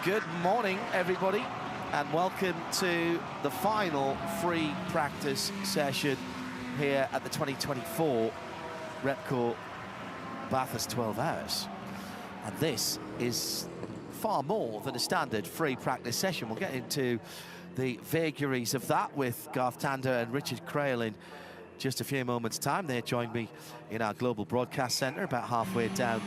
Good morning, everybody, and welcome to the final free practice session here at the 2024 Repco Bathurst 12 Hours. And this is far more than a standard free practice session. We'll get into the vagaries of that with Garth Tander and Richard Crail in just a few moments' time. They join me in our global broadcast centre about halfway down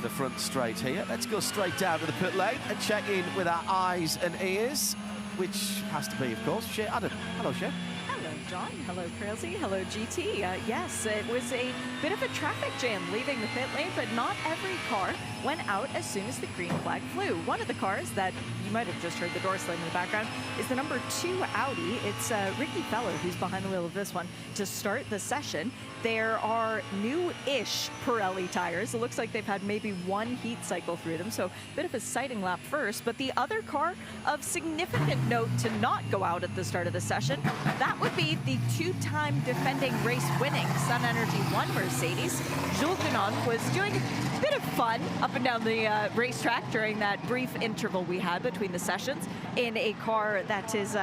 the front straight here. Let's go straight down to the pit lane and check in with our eyes and ears, which has to be, of course, Shea Adam. Hello, Shea. Hello, John. Hello, Crailsy. Hello, GT. Yes, it was a bit of a traffic jam leaving the pit lane, but not every car went out as soon as the green flag flew. One of the cars that you might have just heard the door slam in the background is the number 2 Audi. It's Ricky Feller who's behind the wheel of this one to start the session. There are new-ish Pirelli tires. It looks like they've had maybe one heat cycle through them, so a bit of a sighting lap first. But the other car of significant note to not go out at the start of the session, that would be the 2-time defending race-winning Sun Energy 1 Mercedes. Jules Guénon was doing a bit of fun up and down the racetrack during that brief interval we had between the sessions in a car that is,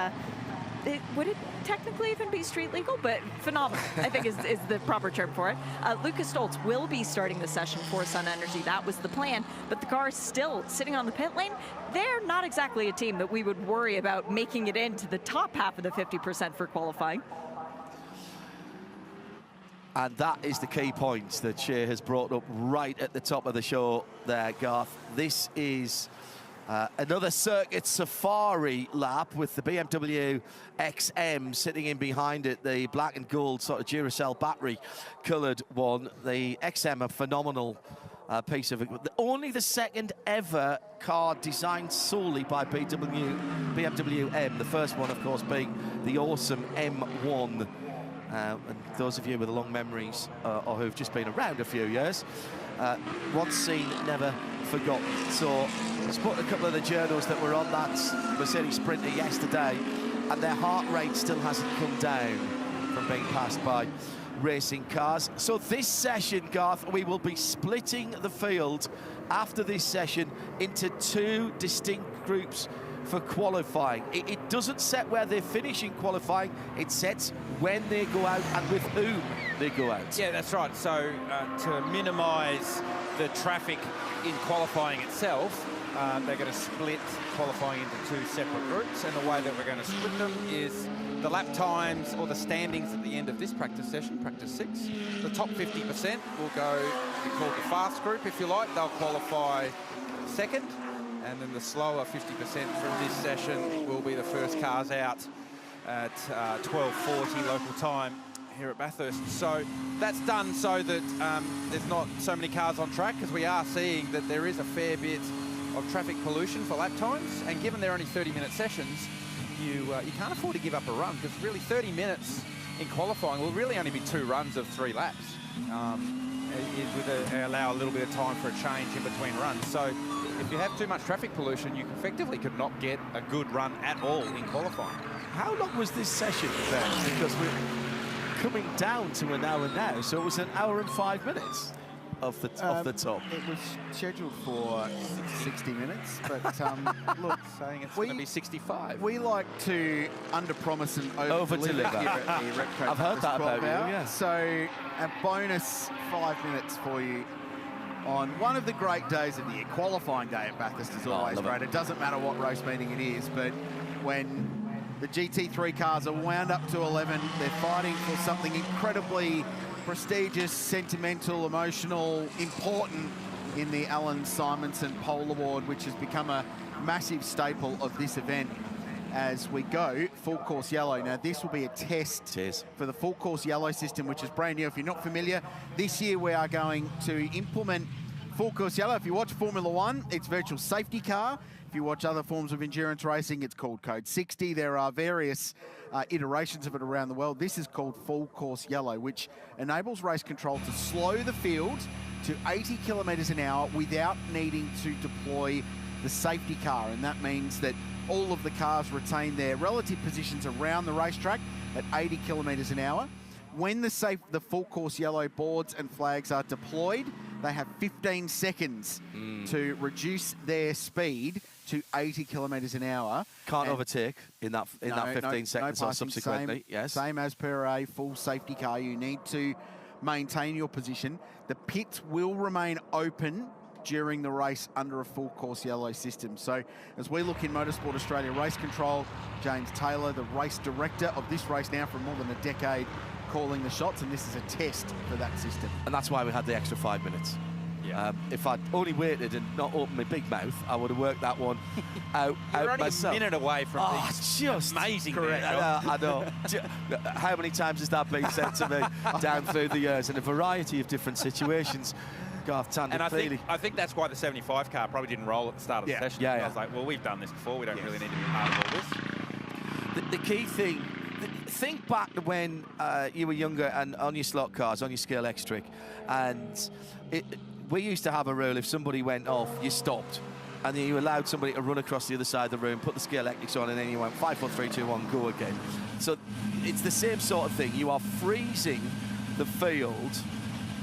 would it technically even be street legal? But phenomenal, I think is the proper term for it. Lucas Stoltz will be starting the session for Sun Energy. That was the plan, but the car is still sitting on the pit lane. They're not exactly a team that we would worry about making it into the top half of the 50% for qualifying. And that is the key point that Shea has brought up right at the top of the show there, Garth. This is another circuit safari lap with the BMW XM sitting in behind it, the black and gold sort of Duracell battery coloured one. The XM, a phenomenal piece of equipment. Only the second ever car designed solely by BMW M. The first one, of course, being the awesome M1. And those of you with long memories or who've just been around a few years, once seen, never forgotten. So I spotted a couple of the journals that were on that Mercedes Sprinter yesterday, and their heart rate still hasn't come down from being passed by racing cars. So this session, Garth, we will be splitting the field after this session into 2 distinct groups for qualifying. It doesn't set where they finish in qualifying, it sets when they go out and with whom they go out. Yeah, that's right. So to minimise the traffic in qualifying itself, they're going to split qualifying into 2 separate groups, and the way that we're going to split them is the lap times or the standings at the end of this practice session, practice 6. The top 50% will go, we call it the fast group, if you like. They'll qualify second. And then the slower 50% from this session will be the first cars out at 12:40 local time here at Bathurst. So that's done so that there's not so many cars on track, because we are seeing that there is a fair bit of traffic pollution for lap times. And given they're only 30-minute sessions, you can't afford to give up a run, because really 30 minutes in qualifying will really only be 2 runs of 3 laps. It would allow a little bit of time for a change in between runs. So if you have too much traffic pollution, you effectively could not get a good run at all in qualifying. How long was this session then? Because we're coming down to an hour now, so it was an hour and 5 minutes of the top. It was scheduled for 60 minutes, but look, Saying it's going to be 65. we like to under-promise and over-deliver here at the Repco. I've heard that about you, yeah. So a bonus 5 minutes for you on one of the great days of the year. Qualifying day at Bathurst is always great. It doesn't matter what race meeting it is, but when the GT3 cars are wound up to 11, they're fighting for something incredibly prestigious, sentimental, emotional, important in the Alan Simonson Pole Award, which has become a massive staple of this event as we go full course yellow. Now this will be a test for the full course yellow system, which is brand new. If you're not familiar, this year we are going to implement full course yellow. If you watch Formula One, it's virtual safety car. If you watch other forms of endurance racing, it's called Code 60. There are various iterations of it around the world. This is called full course yellow, which enables race control to slow the field to 80 kilometers an hour without needing to deploy the safety car. And that means that all of the cars retain their relative positions around the racetrack at 80 kilometers an hour. When the full course yellow boards and flags are deployed, they have 15 seconds to reduce their speed to 80 kilometres an hour. Can't overtake in that 15 seconds or subsequently. Same as per a full safety car. You need to maintain your position. The pits will remain open during the race under a full course yellow system. So as we look in Motorsport Australia Race Control, James Taylor, the race director of this race now for more than a decade, calling the shots, and this is a test for that system. And that's why we had the extra 5 minutes. Yeah. If I'd only waited and not opened my big mouth, I would have worked that one out myself. A minute away from just amazing. Correct. I know. How many times has that been said to me down through the years in a variety of different situations? And I think that's why the 75 car probably didn't roll at the start of the session. Yeah. I was like, well, we've done this before. We don't really need to be part of all this. The key thing, think back to when you were younger and on your slot cars, on your Scale X-Trick, and we used to have a rule: if somebody went off, you stopped, and then you allowed somebody to run across the other side of the room, put the Scale X on, and then you went 5, 4, 3, 2, 1, go again. So it's the same sort of thing. You are freezing the field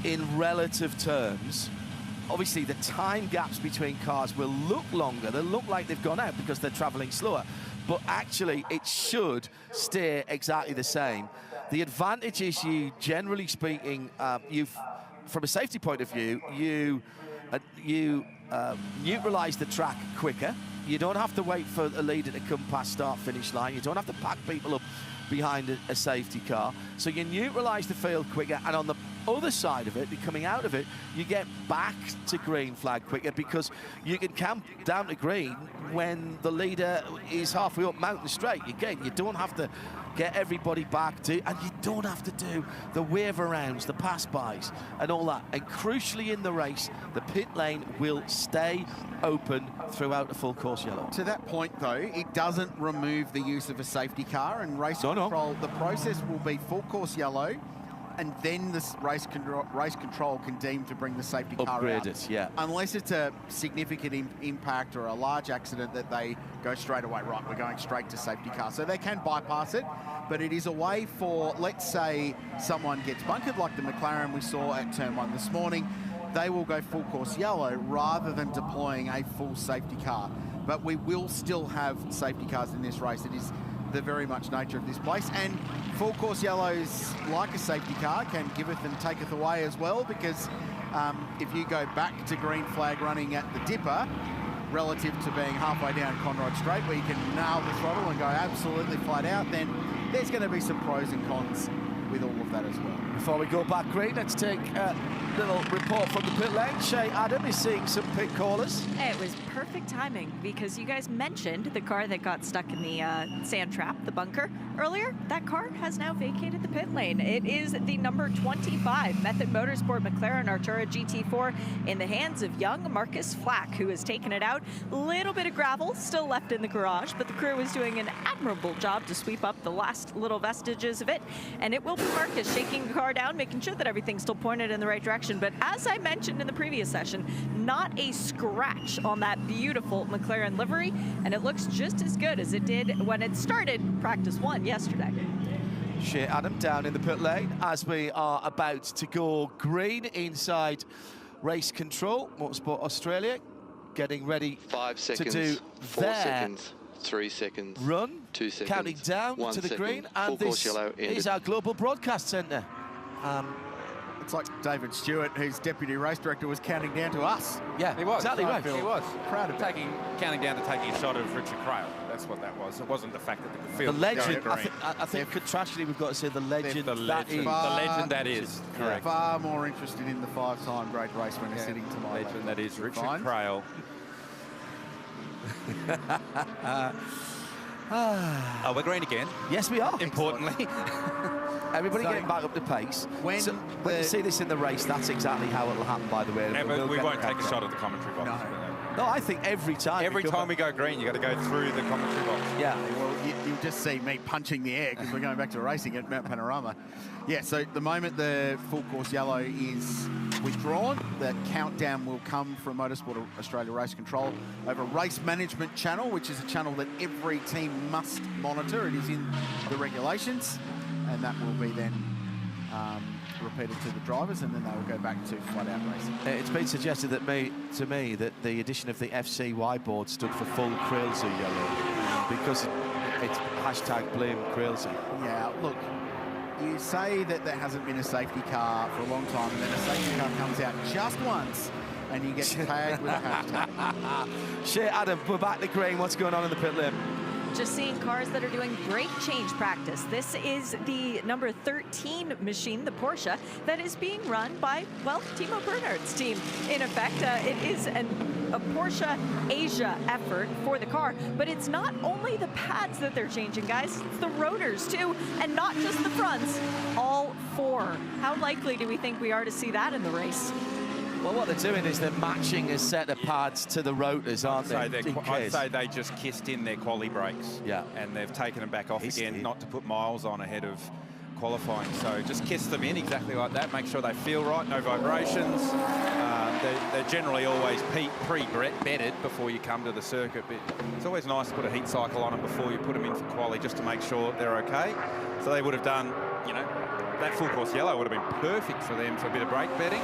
in relative terms. Obviously, the time gaps between cars will look longer. They'll look like they've gone out because they're traveling slower. But actually, it should stay exactly the same. The advantage is you, generally speaking, from a safety point of view, you neutralise the track quicker. You don't have to wait for a leader to come past start-finish line. You don't have to pack people up behind a safety car. So you neutralise the field quicker, and on the other side of it, coming out of it, you get back to green flag quicker because you can camp down to green when the leader is halfway up Mountain Straight. Again, you don't have to get everybody back and you don't have to do the wave arounds, the pass-bys and all that. And crucially in the race, the pit lane will stay open throughout the full course yellow. To that point, though, it doesn't remove the use of a safety car, and race control, the process will be full course yellow, and then the race control can deem to bring the safety car out. It, yeah. Unless it's a significant impact or a large accident that they go straight away, right, we're going straight to safety car. So they can bypass it, but it is a way for, let's say, someone gets bunkered like the McLaren we saw at Turn 1 this morning. They will go full course yellow rather than deploying a full safety car. But we will still have safety cars in this race. It is the very much nature of this place, and full course yellows, like a safety car, can giveth and taketh away as well, because if you go back to green flag running at the dipper relative to being halfway down Conrod Straight where you can nail the throttle and go absolutely flat out, then there's going to be some pros and cons with all of that as well. Before we go back green, let's take a little report from the pit lane. Shay Adam is seeing some pit callers. It was perfect timing because you guys mentioned the car that got stuck in the sand trap, the bunker, earlier. That car has now vacated the pit lane. It is the number 25 Method Motorsport McLaren Artura GT4 in the hands of young Marcus Flack, who has taken it out. A little bit of gravel still left in the garage, but the crew is doing an admirable job to sweep up the last little vestiges of it. And it will be Marcus shaking the car down, making sure that everything's still pointed in the right direction. But as I mentioned in the previous session, not a scratch on that beautiful McLaren livery, and it looks just as good as it did when it started practice 1 yesterday. Shay Adam down in the pit lane as we are about to go green inside race control. Motorsport Australia getting ready 5 seconds, to do 4 their seconds, 3 seconds, run, 2 seconds, counting down 1 to the second, green, full and course this yellow is our global broadcast centre. It's like David Stewart, whose deputy race director, was counting down to us. Yeah, He was. exactly right. He was. Proud of that. Counting down to taking a shot of Richard Crail. That's what that was. It wasn't the fact that the The field was legend, going green. I think contractually we've got to say the legend The that is. legend. The legend that is. Correct. Far more interested in the 5-time great race winner sitting to my Legend that is Richard Fine. Crail. Oh, we're green again. Yes, we are. Importantly. Everybody So, getting back up to pace. when When you the- see this in the race, that's exactly how it'll happen, by the way. Yeah, We'll but we get won't there. take a shot at the commentary box. No, I think every time. Every we come time we go green, you got to go through the commentary box. Yeah. Well, you'll just see me punching the air because we're going back to racing at Mount Panorama. Yeah, so the moment the full course yellow is withdrawn, the countdown will come from Motorsport Australia Race Control over Race Management Channel, which is a channel that every team must monitor. It is in the regulations, and that will be then repeated to the drivers, and then they will go back to flat-out racing. It's been suggested to me that the addition of the FCY board stood for full Krilsey yellow, because it's hashtag blame Krilsey. Yeah, look, you say that there hasn't been a safety car for a long time, and then a safety car comes out just once, and you get tagged with a hashtag. Shea, Adam, we're back to green. What's going on in the pit lane? Just seeing cars that are doing brake change practice. This is the number 13 machine, the Porsche, that is being run by, well, Timo Bernhardt's team. In effect, it is a Porsche Asia effort for the car, but it's not only the pads that they're changing, guys, it's the rotors too, and not just the fronts, all four. How likely do we think we are to see that in the race? Well, what they're doing is they're matching a set of pads to the rotors, aren't they? I'd say they just kissed in their quali brakes. Yeah. And they've taken them back off again, not to put miles on ahead of qualifying. So just kiss them in exactly like that. Make sure they feel right, no vibrations. They're generally always pre-bedded before you come to the circuit. But it's always nice to put a heat cycle on them before you put them in for quali, just to make sure they're okay. So they would have done, you know, that full course yellow would have been perfect for them for a bit of brake bedding.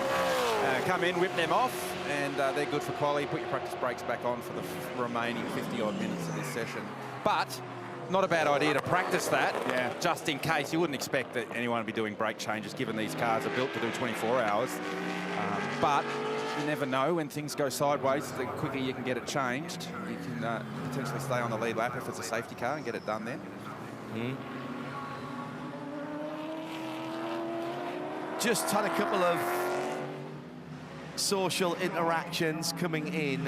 Come in, whip them off, and they're good for quali. Put your practice brakes back on for the remaining 50-odd minutes of this session. But not a bad idea to practice that, just in case. You wouldn't expect that anyone would be doing brake changes, given these cars are built to do 24 hours. But you never know when things go sideways. The quicker you can get it changed, you can potentially stay on the lead lap if it's a safety car and get it done then. Just had a couple of social interactions coming in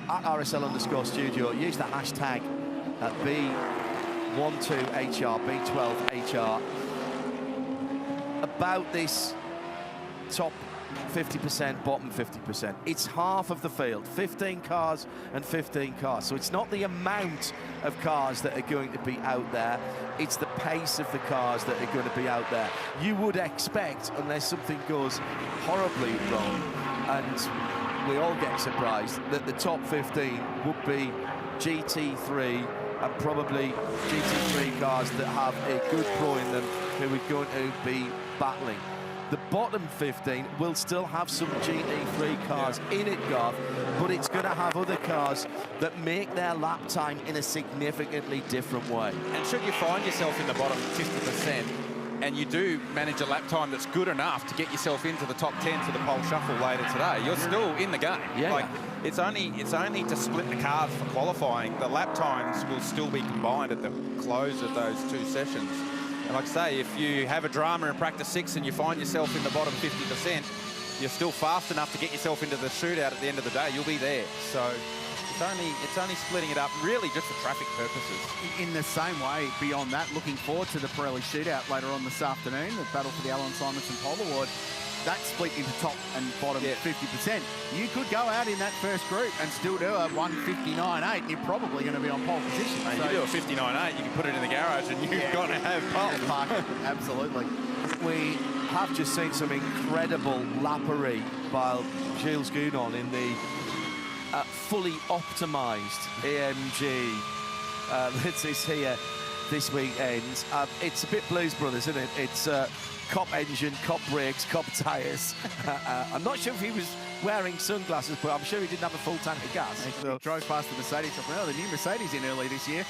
at RSL_studio. Use the hashtag B12HR, B12HR, about this top 50%, bottom 50%. It's half of the field, 15 cars and 15 cars. So it's not the amount of cars that are going to be out there, it's the pace of the cars that are going to be out there. You would expect, unless something goes horribly wrong, and we all get surprised, that the top 15 would be GT3 and probably GT3 cars that have a good pro in them who are going to be battling. The bottom 15 will still have some GT3 cars in it, Garth, but it's going to have other cars that make their lap time in a significantly different way. And should you find yourself in the bottom 50% and you do manage a lap time that's good enough to get yourself into the top 10 for the pole shuffle later today, you're still in the game. It's only to split the cars for qualifying. The lap times will still be combined at the close of those two sessions. And like I say, if you have a drama in practice 6 and you find yourself in the bottom 50%, you're still fast enough to get yourself into the shootout at the end of the day. You'll be there. So it's only splitting it up, really just for traffic purposes. In the same way, beyond that, looking forward to the Pirelli shootout later on this afternoon, the battle for the Alan Simonson Pole Award. That's split into top and bottom 50%. You could go out in that first group and still do a 1:59.8. You're probably going to be on pole position. So you do a 59.8, you can put it in the garage and you've got to have pole. Absolutely. We have just seen some incredible lappery by Gilles Gounon in the fully optimised AMG that is here this weekend. It's a bit Blues Brothers, isn't it? It's cop engine, cop brakes, cop tyres. I'm not sure if he was wearing sunglasses, but I'm sure he didn't have a full tank of gas. He drove past the Mercedes shop. Well, the new Mercedes in early this year.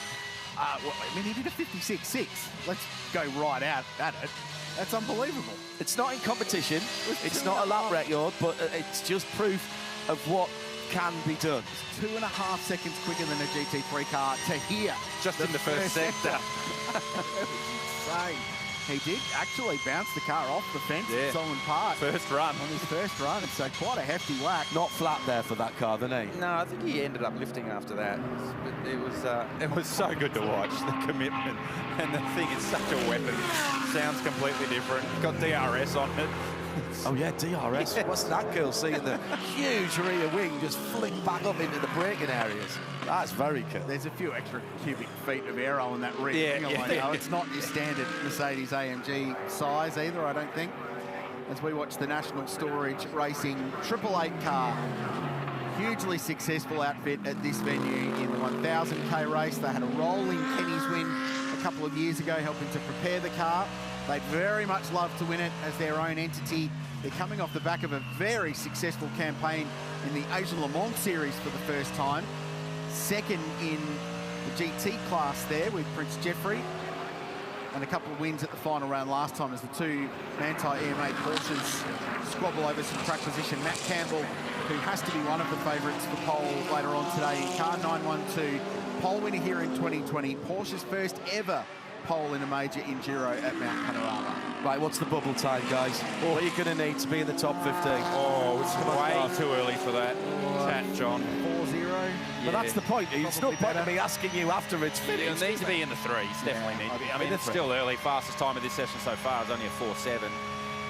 I mean, he did a 56.6. Let's go right out at it. That's unbelievable. It's not in competition. It's not a lap record, but it's just proof of what can be done. It's 2.5 seconds quicker than a GT3 car to here. Just in the first sector. Insane. He did actually bounce the car off the fence at Solomon Park. First run. On his first run, so quite a hefty whack. Not flat there for that car, didn't he? No, I think he ended up lifting after that. It was so good to watch, the commitment. And the thing is such a weapon. Sounds completely different. It's got DRS on it. Oh yeah, DRS. Yeah. What's that girl seeing the huge rear wing just flick back up into the braking areas? That's very cool. There's a few extra cubic feet of aero in that rear wing. It's not your standard Mercedes AMG size either, I don't think. As we watch the National Storage Racing 888 car, hugely successful outfit at this venue in the 1000k race. They had a rolling Kenny's win a couple of years ago, helping to prepare the car. They'd very much love to win it as their own entity. They're coming off the back of a very successful campaign in the Asian Le Mans Series for the first time. Second in the GT class there with Prince Jeffrey, and a couple of wins at the final round last time as the two Manthey EMA Porsches squabble over some track position. Matt Campbell, who has to be one of the favourites for pole later on today in car 912. Pole winner here in 2020. Porsche's first ever pole in a major enduro at Mount Panorama. Right, what's the bubble time, guys? What are you going to need to be in the top 15? Oh, it's way too early for that. Chat, John. 4-0. But that's the point. It's no point of me asking you after it's It finished. needs to be in the threes, definitely need to be. I mean, it's still early. Fastest time of this session so far is only a 4.7.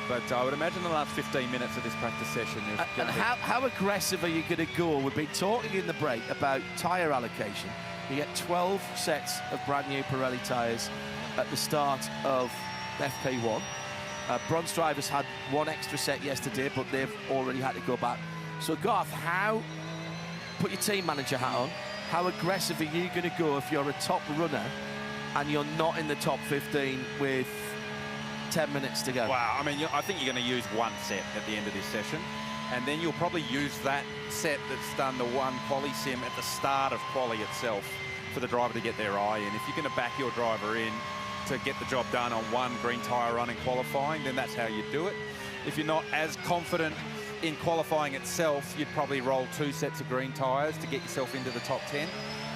But I would imagine the last 15 minutes of this practice session is And how aggressive are you going to go? We've been talking in the break about tyre allocation. You get 12 sets of brand new Pirelli tyres at the start of FP1. Bronze drivers had one extra set yesterday, but they've already had to go back. So Garth, put your team manager hat on, how aggressive are you going to go if you're a top runner and you're not in the top 15 with 10 minutes to go? Wow, I mean, I think you're going to use one set at the end of this session, and then you'll probably use that set that's done the one quali sim at the start of quali itself for the driver to get their eye in. If you're going to back your driver in to get the job done on one green tyre run in qualifying, then that's how you do it. If you're not as confident in qualifying itself, you'd probably roll 2 sets of green tyres to get yourself into the top 10.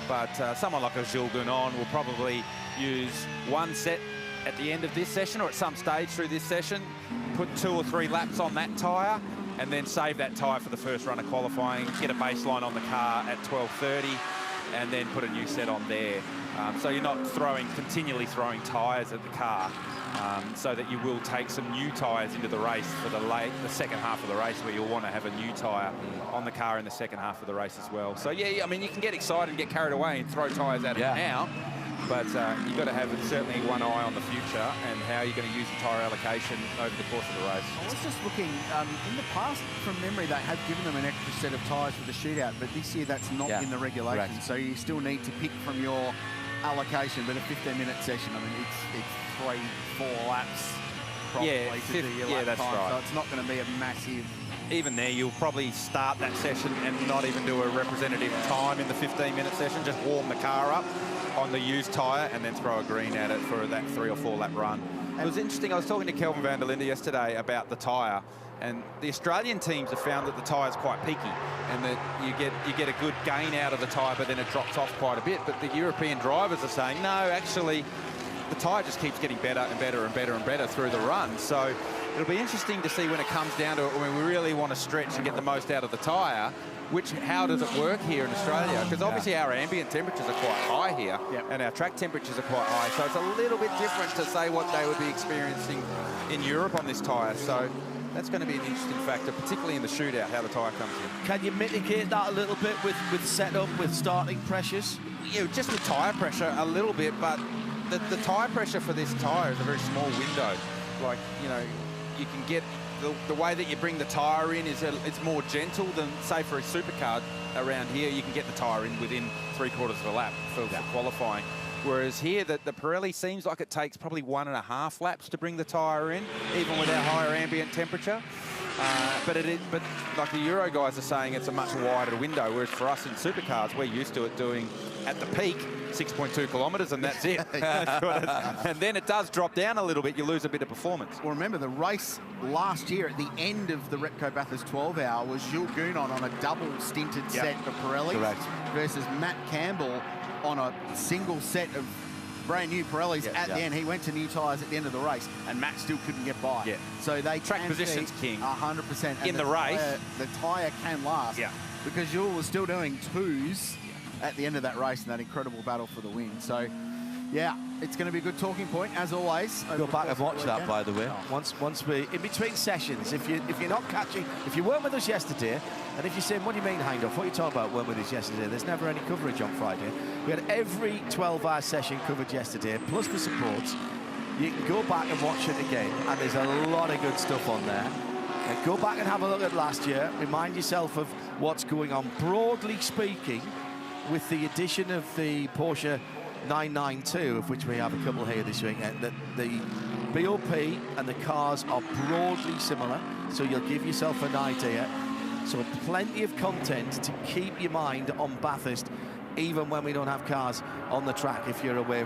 But someone like a Jules Gounon will probably use one set at the end of this session or at some stage through this session, put 2 or 3 laps on that tyre, and then save that tyre for the first run of qualifying, get a baseline on the car at 12.30, and then put a new set on there. So you're not continually throwing tyres at the car, so that you will take some new tyres into the race for the second half of the race, where you'll want to have a new tyre on the car in the second half of the race as well. So yeah, I mean, you can get excited and get carried away and throw tyres at it now, but you've got to have certainly one eye on the future and how you're going to use the tyre allocation over the course of the race. I was just looking, in the past, from memory, they have given them an extra set of tyres for the shootout, but this year that's not in the regulations. Right. So you still need to pick from your allocation, but a 15-minute session, I mean, it's 3-4 laps probably to do your lap that's time, right. so it's not going to be a massive... Even there, you'll probably start that session and not even do a representative time in the 15-minute session, just warm the car up on the used tyre and then throw a green at it for that 3 or 4 lap run. It was interesting, I was talking to Kelvin van der Linde yesterday about the tyre, and the Australian teams have found that the tyre's quite peaky and that you get a good gain out of the tyre, but then it drops off quite a bit. But the European drivers are saying, no, actually, the tyre just keeps getting better and better and better and better through the run. So it'll be interesting to see when it comes down to it, when we really want to stretch and get the most out of the tyre, how does it work here in Australia? Because obviously our ambient temperatures are quite high here, and our track temperatures are quite high. So it's a little bit different to say what they would be experiencing in Europe on this tyre. So that's going to be an interesting factor, particularly in the shootout, how the tyre comes in. Can you mitigate that a little bit with setup, with starting pressures? Yeah, just with tyre pressure a little bit, but the tyre pressure for this tyre is a very small window. Like, you know, you can get the way that you bring the tyre in it's more gentle than, say, for a supercar around here. You can get the tyre in within 3/4 of a lap for qualifying. Whereas here, the Pirelli seems like it takes probably 1.5 laps to bring the tyre in, even with our higher ambient temperature. But like the Euro guys are saying, it's a much wider window, whereas for us in supercars, we're used to it doing, at the peak, 6.2 kilometres, and that's it. And then it does drop down a little bit. You lose a bit of performance. Well, remember, the race last year at the end of the Repco Bathurst 12-hour was Jules Gounon on a double-stinted set of Pirellis versus Matt Campbell on a single set of brand new Pirellis at the end. He went to new tyres at the end of the race, and Matt still couldn't get by. So they track position's king. 100%. In the race, the tyre can last. Because Jules was still doing 2s at the end of that race in that incredible battle for the win. So, yeah, it's going to be a good talking point, as always. Go back and watch that, by the way. Once we, in between sessions, if you're not catching, if you weren't with us yesterday, and if you're saying, what do you mean, Hindhoff? What are you talking about, weren't with us yesterday? There's never any coverage on Friday. We had every 12-hour session covered yesterday, plus the supports. You can go back and watch it again, and there's a lot of good stuff on there. And go back and have a look at last year. Remind yourself of what's going on. Broadly speaking, with the addition of the Porsche 992, of which we have a couple here this week, the BOP and the cars are broadly similar, so you'll give yourself an idea. So plenty of content to keep your mind on Bathurst, even when we don't have cars on the track. If you're away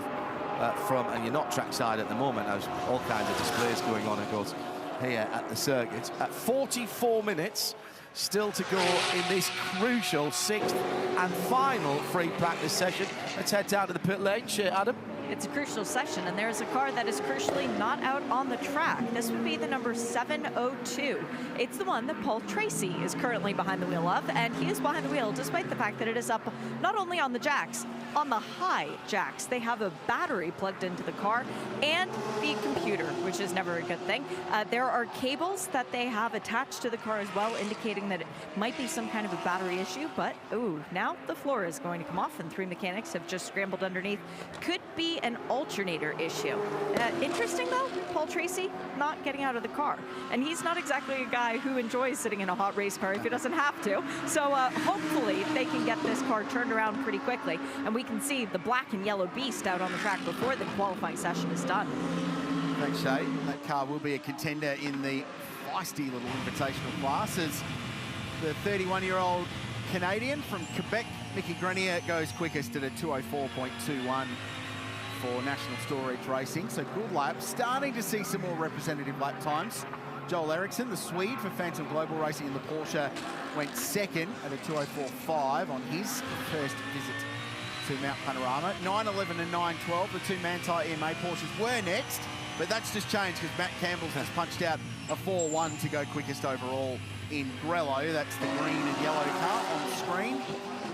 from, and you're not trackside at the moment, there's all kinds of displays going on, of course, here at the circuit. At 44 minutes still to go in this crucial 6th and final free practice session. Let's head down to the pit lane. Adam? It's a crucial session, and there's a car that is crucially not out on the track. This would be the number 702. It's the one that Paul Tracy is currently behind the wheel of, and he is behind the wheel despite the fact that it is up not only on the jacks, on the high jacks. They have a battery plugged into the car and the computer, which is never a good thing. There are cables that they have attached to the car as well, indicating that it might be some kind of a battery issue, but ooh, now the floor is going to come off, and 3 mechanics have just scrambled underneath. Could be an alternator issue. Interesting though, Paul Tracy not getting out of the car, and he's not exactly a guy who enjoys sitting in a hot race car if he doesn't have to. So hopefully they can get this car turned around pretty quickly, and we can see the black and yellow beast out on the track before the qualifying session is done. Thanks, Shay. That car will be a contender in the feisty little invitational class as the 31-year-old Canadian from Quebec, Mickey Grenier, goes quickest at a 2:04.21 for National Storage Racing. So good lap. Starting to see some more representative lap times. Joel Eriksson, the Swede for Phantom Global Racing in the Porsche, went second at a 2:04.5 on his first visit to Mount Panorama. 9:11 and 9:12, the two Manthey EMA Porsches were next, but that's just changed because Matt Campbell's just punched out a 4:1 to go quickest overall in Grello. That's the green and yellow car on the screen.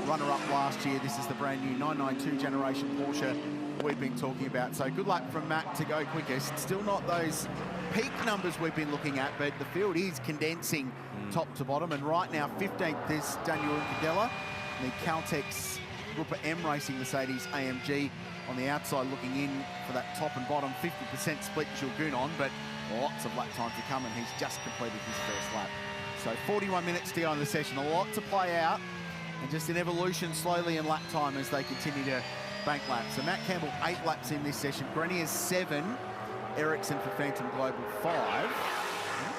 Runner-up last year. This is the brand new 992 generation Porsche we've been talking about. So good luck from Matt to go quickest. Still not those peak numbers we've been looking at, but the field is condensing top to bottom. And right now, 15th is Daniel Cadella, the Caltex Grupa M Racing Mercedes AMG on the outside looking in for that top and bottom 50% split Gilgunon, but lots of lap time to come, and he's just completed his first lap. So 41 minutes to go in the session, a lot to play out, and just an evolution slowly in lap time as they continue to bank laps. So Matt Campbell 8 laps in this session, Grenier's 7, Eriksson for Phantom Global 5. I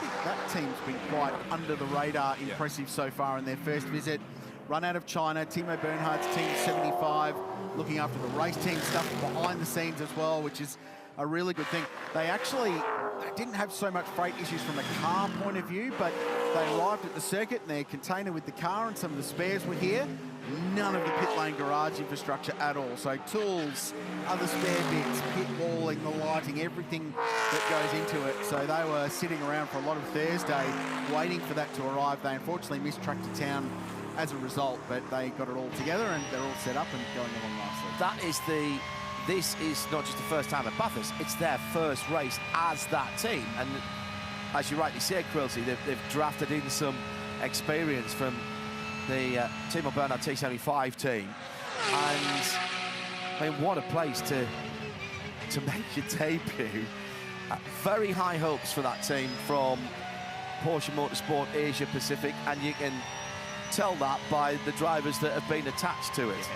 think that team's been quite under the radar, impressive so far in their first visit. Run out of China, Timo Bernhardt's team 75, looking after the race team stuff behind the scenes as well, which is a really good thing. They didn't have so much freight issues from a car point of view, but they arrived at the circuit and their container with the car and some of the spares were here. None of the pit lane garage infrastructure at all. So tools, other spare bits, pit walling, the lighting, everything that goes into it. So they were sitting around for a lot of Thursday waiting for that to arrive. They unfortunately missed track to town as a result, but they got it all together and they're all set up and going along nicely. This is not just the first time at Bathurst, it's their first race as that team. And as you rightly said, Quilty, they've drafted in some experience from the Timo Bernhard T75 team. And I mean, what a place to make your debut. Very high hopes for that team from Porsche Motorsport Asia Pacific, and you can tell that by the drivers that have been attached to it. Yes.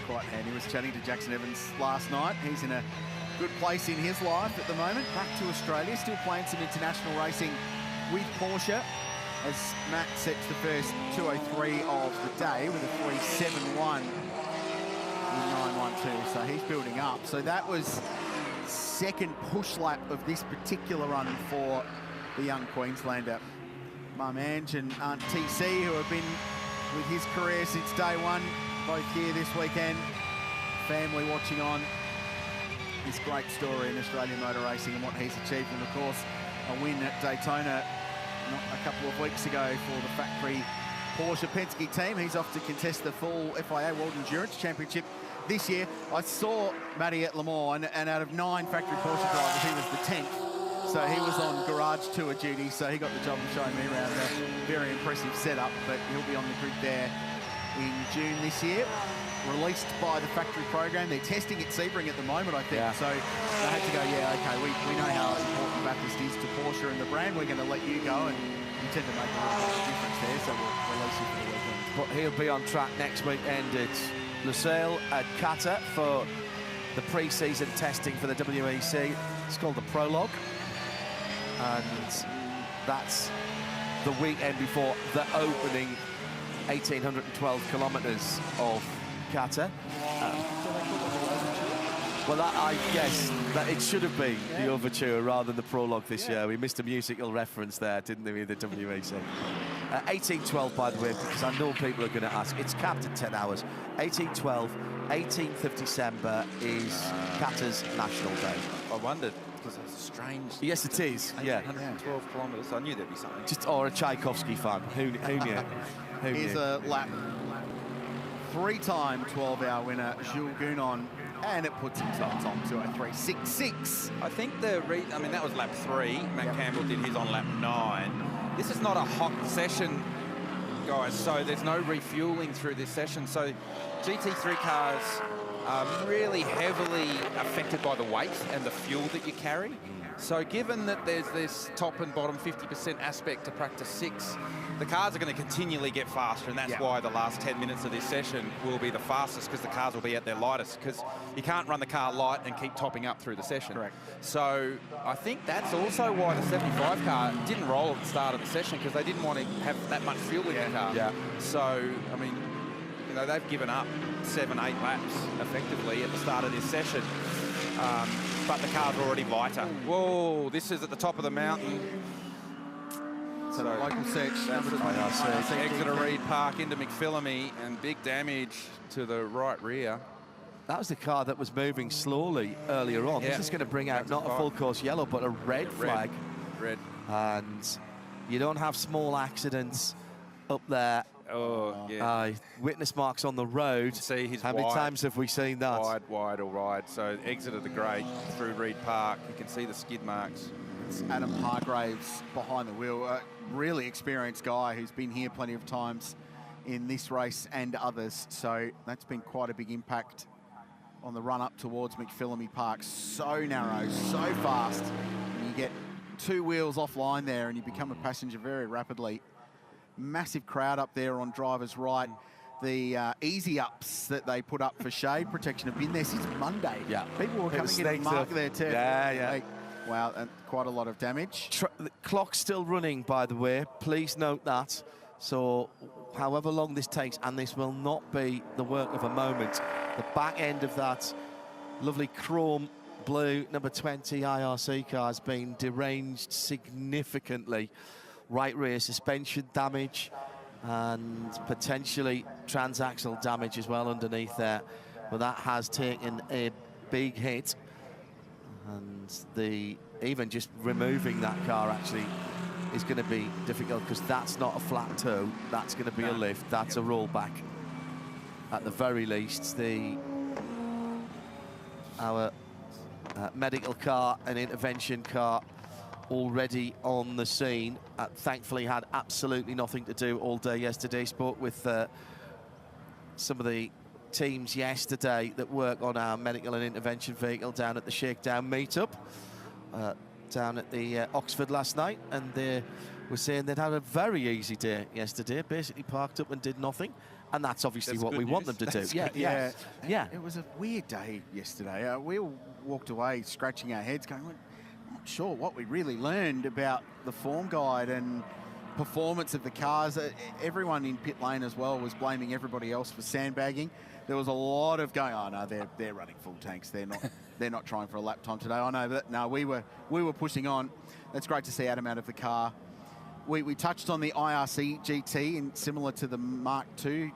Quite handy. Was chatting to Jackson Evans last night. He's in a good place in his life at the moment. Back to Australia, still playing some international racing with Porsche as Matt sets the first 2:03 of the day with a 3:71 in 9:12. So he's building up. So that was second push lap of this particular run for the young Queenslander. Mum Ange and Aunt TC, who have been with his career since day one, both here this weekend. Family watching on this great story in Australian motor racing and what he's achieved. And of course, a win at Daytona not a couple of weeks ago for the factory Porsche Penske team. He's off to contest the full FIA World Endurance Championship this year. I saw Matty at Le Mans, and out of 9 factory Porsche drivers, he was the 10th. So he was on garage tour duty, so he got the job of showing me around a very impressive setup, but he'll be on the grid there in June this year. Released by the factory program. They're testing at Sebring at the moment, I think. Yeah. So they had to go, yeah, okay, we know how important Bathurst is to Porsche and the brand. We're going to let you go, and you tend to make a little bit of difference there, so we'll release you for the weekend. But he'll be on track next weekend at Lusail at Qatar for the pre-season testing for the WEC. It's called the Prologue, and that's the weekend before the opening 1,812 kilometres of Qatar. Well, I guess that it should have been the Overture rather than the Prologue this year. We missed a musical reference there, didn't we, the WEC? 1812, by the way, because I know people are going to ask. It's capped at 10 hours. 1812, 18th of December is Qatar's National Day. I wondered, because it's strange. Yes, it is, yeah. 112 kilometres. I knew there'd be something. Or a Tchaikovsky fan. Who knew? Who Here's knew? a lap. 3-time 12-hour winner, Jules Gounon, and it puts him top on 2:03.66. I think that was lap 3. Matt Campbell did his on lap 9. This is not a hot session, guys, so there's no refueling through this session. So GT3 cars are really heavily affected by the weight and the fuel that you carry. So given that there's this top and bottom 50% aspect to practice 6, the cars are going to continually get faster, and that's why the last 10 minutes of this session will be the fastest, because the cars will be at their lightest, because you can't run the car light and keep topping up through the session. Correct. So I think that's also why the 75 car didn't roll at the start of the session, because they didn't want to have that much fuel in the car. Yeah. So, I mean, you know, they've given up 7-8 laps effectively at the start of this session. But the car's already lighter. Whoa, this is at the top of the mountain. So the local search, Exeter Reed Park into McPhillamy, and big damage to the right rear. That was the car that was moving slowly earlier on. Yeah. This is going to bring out not a full course yellow, but a red flag. Red. And you don't have small accidents up there. Oh, yeah. Witness marks on the road. See, he's How many wide. times have we seen that? Wide or wide. So Exeter the Great through Reed Park. You can see the skid marks. It's Adam Hargraves behind the wheel. A really experienced guy who's been here plenty of times in this race and others. So that's been quite a big impact on the run up towards McPhillamy Park. So narrow, so fast. And you get 2 wheels offline there and you become a passenger very rapidly. Massive crowd up there on driver's right. The easy ups that they put up for shade protection have been there since Monday. Yeah. People were coming in and mark their turf. Yeah. Wow, and quite a lot of damage. The clock's still running, by the way. Please note that. So however long this takes, and this will not be the work of a moment, the back end of that lovely chrome blue number 20 IRC car has been deranged significantly. Right rear suspension damage and potentially transaxle damage as well underneath there. But that has taken a big hit. And even just removing that car actually is going to be difficult, because that's not a flat toe. That's going to be a lift. That's a rollback. At the very least, our medical car and intervention car already on the scene. Thankfully had absolutely nothing to do all day yesterday. Spoke with some of the teams yesterday that work on our medical and intervention vehicle down at the Shakedown meetup down at the Oxford last night, and they were saying they'd had a very easy day yesterday, basically parked up and did nothing, and that's obviously what we want them to do. Yeah. It was a weird day yesterday. We all walked away scratching our heads going, I'm not sure what we really learned about the form guide and performance of the cars. Everyone in pit lane as well was blaming everybody else for sandbagging. There was a lot of going, oh no, they're running full tanks. They're not trying for a lap time today. I know that. No, we were pushing on. That's great to see Adam out of the car. We touched on the IRC GT, and similar to the Mark II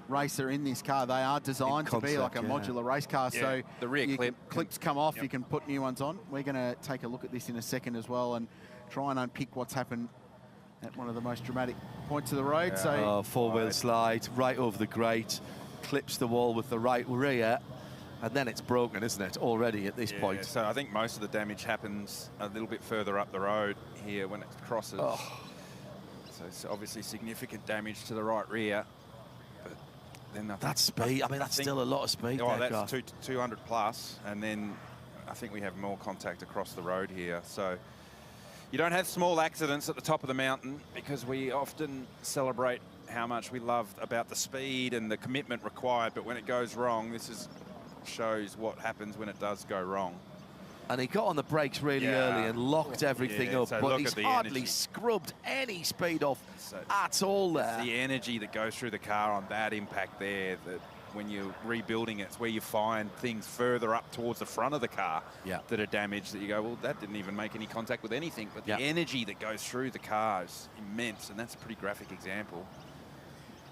racer in this car, they are designed to be like a modular race car. Yeah. So the rear clips come off, you can put new ones on. We're going to take a look at this in a second as well and try and unpick what's happened at one of the most dramatic points of the road. Yeah. So four-wheel slide right over the grate, clips the wall with the right rear, and then it's broken, isn't it, already at this point? So I think most of the damage happens a little bit further up the road here when it crosses. So it's obviously significant damage to the right rear. But then that's speed. I mean, that's still a lot of speed. Oh, that's 200 plus, and then I think we have more contact across the road here. So you don't have small accidents at the top of the mountain, because we often celebrate how much we love about the speed and the commitment required, but when it goes wrong, shows what happens when it does go wrong. And he got on the brakes really early and locked everything up, so but look he's at the hardly energy. scrubbed any speed off So at all there. The energy that goes through the car on that impact there, that when you're rebuilding it, it's where you find things further up towards the front of the car that are damaged, that you go, well, that didn't even make any contact with anything. But the energy that goes through the car is immense, and that's a pretty graphic example.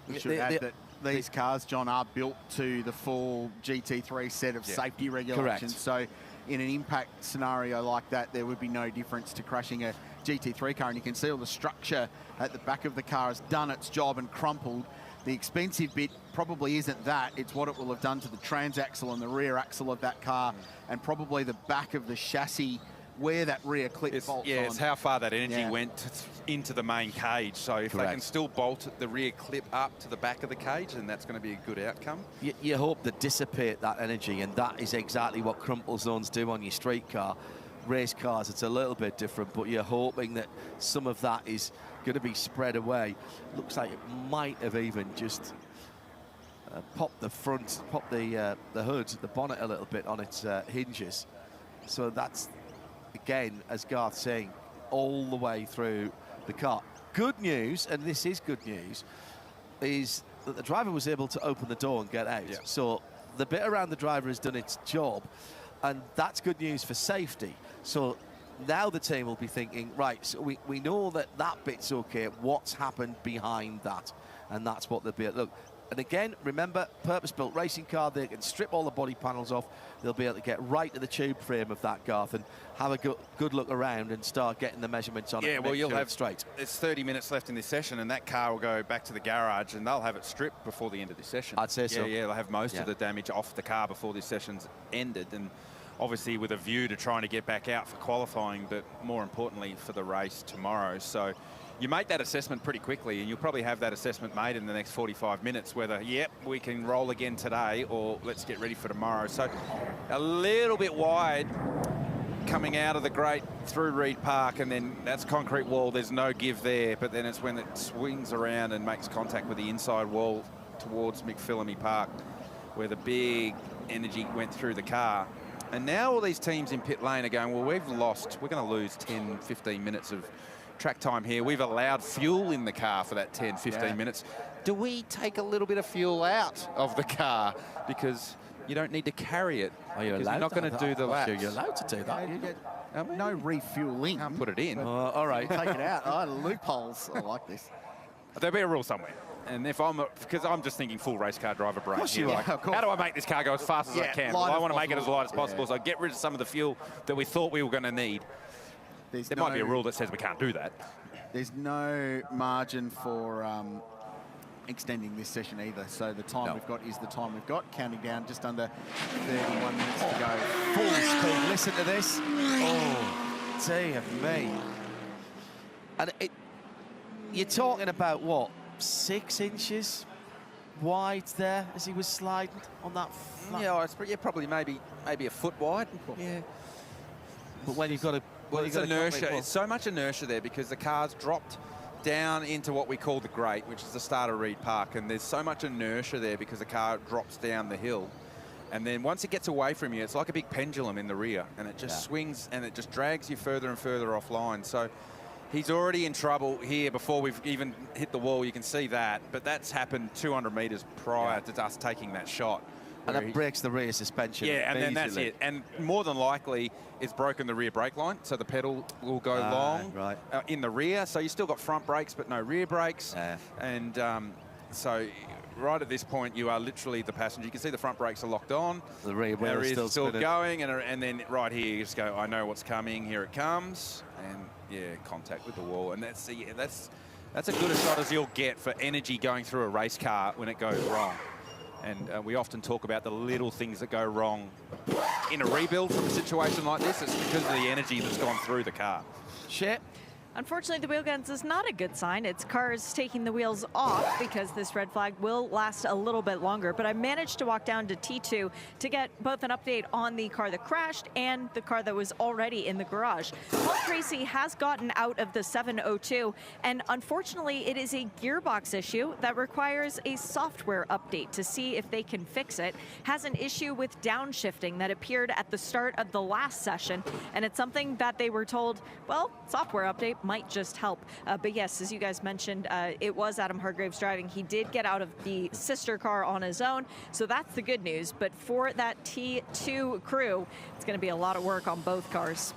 We should add that these cars, John, are built to the full GT3 set of safety regulations. So in an impact scenario like that, there would be no difference to crashing a GT3 car. And you can see all the structure at the back of the car has done its job and crumpled. The expensive bit probably isn't that. It's what it will have done to the transaxle and the rear axle of that car, and probably the back of the chassis where that rear clip bolts on. It's how far that energy went into the main cage. So if they can still bolt the rear clip up to the back of the cage, then that's going to be a good outcome. You hope to dissipate that energy, and that is exactly what crumple zones do on your street car. Race cars, it's a little bit different, but you're hoping that some of that is going to be spread away. Looks like it might have even just popped the hood, the bonnet a little bit on its hinges. So that's, again, as Garth's saying, all the way through the car. Good news, and this is good news, is that the driver was able to open the door and get out. So the bit around the driver has done its job, and that's good news for safety. So now the team will be thinking, right, so we know that that bit's okay, what's happened behind that? And that's what they'll be at. Look, and again, remember, purpose-built racing car, they can strip all the body panels off, they'll be able to get right to the tube frame of that, Garth, and have a good look around and start getting the measurements on it. Yeah, well, you'll have straight. It's 30 minutes left in this session, and that car will go back to the garage, and they'll have it stripped before the end of this session. I'd say so. Yeah, they'll have most of the damage off the car before this session's ended, and obviously with a view to trying to get back out for qualifying, but more importantly for the race tomorrow. So you make that assessment pretty quickly, and you'll probably have that assessment made in the next 45 minutes, whether, we can roll again today, or let's get ready for tomorrow. So a little bit wide coming out of the grate through Reed Park, and then that's concrete wall. There's no give there, but then it's when it swings around and makes contact with the inside wall towards McPhillamy Park, where the big energy went through the car. And now all these teams in pit lane are going, well, we're going to lose 10, 15 minutes of track time here. We've allowed fuel in the car for that 10, 15 minutes. Do we take a little bit of fuel out of the car? Because you don't need to carry it. Are you allowed? You're not going to do the laps. You're allowed to do that. You get no refueling. Can't put it in. All right. Take it out. Oh, loopholes. I like this. There'll be a rule somewhere. And if because I'm just thinking full race car driver brain. Course you are. How do I make this car go as fast as I can? Well, I want to make it as light as possible, so get rid of some of the fuel that we thought we were going to need. There might be a rule that says we can't do that. There's no margin for extending this session either. So the time we've got is the time we've got. Counting down just under 31 minutes to go. Full speed. Listen to this. Oh, dear me. And you're talking about what? 6 inches wide there as he was sliding on that flat. Yeah, it's probably maybe a foot wide. Yeah. But when you've got it's inertia. It's so much inertia there because the car's dropped down into what we call the grate, which is the start of Reed Park, and there's so much inertia there because the car drops down the hill. And then once it gets away from you, it's like a big pendulum in the rear, and it just swings and it just drags you further and further offline. So he's already in trouble here before we've even hit the wall. You can see that, but that's happened 200 metres prior to us taking that shot. And that breaks the rear suspension. Yeah, and then that's it. And more than likely, it's broken the rear brake line, so the pedal will go long in the rear. So you still got front brakes, but no rear brakes. And so right at this point, you are literally the passenger. You can see the front brakes are locked on. The rear wheel is still going, and then right here, you just go, I know what's coming. Here it comes, and contact with the wall. And that's a good a shot as you'll get for energy going through a race car when it goes wrong. And we often talk about the little things that go wrong in a rebuild from a situation like this. It's because of the energy that's gone through the car. Shit. Unfortunately, the wheel guns is not a good sign. It's cars taking the wheels off because this red flag will last a little bit longer. But I managed to walk down to T2 to get both an update on the car that crashed and the car that was already in the garage. Paul Tracy has gotten out of the 702, and unfortunately, it is a gearbox issue that requires a software update to see if they can fix it. Has an issue with downshifting that appeared at the start of the last session, and it's something that they were told, well, software update might just help. But yes, as you guys mentioned, it was Adam Hargraves driving. He did get out of the sister car on his own, so that's the good news. But for that T2 crew, it's going to be a lot of work on both cars.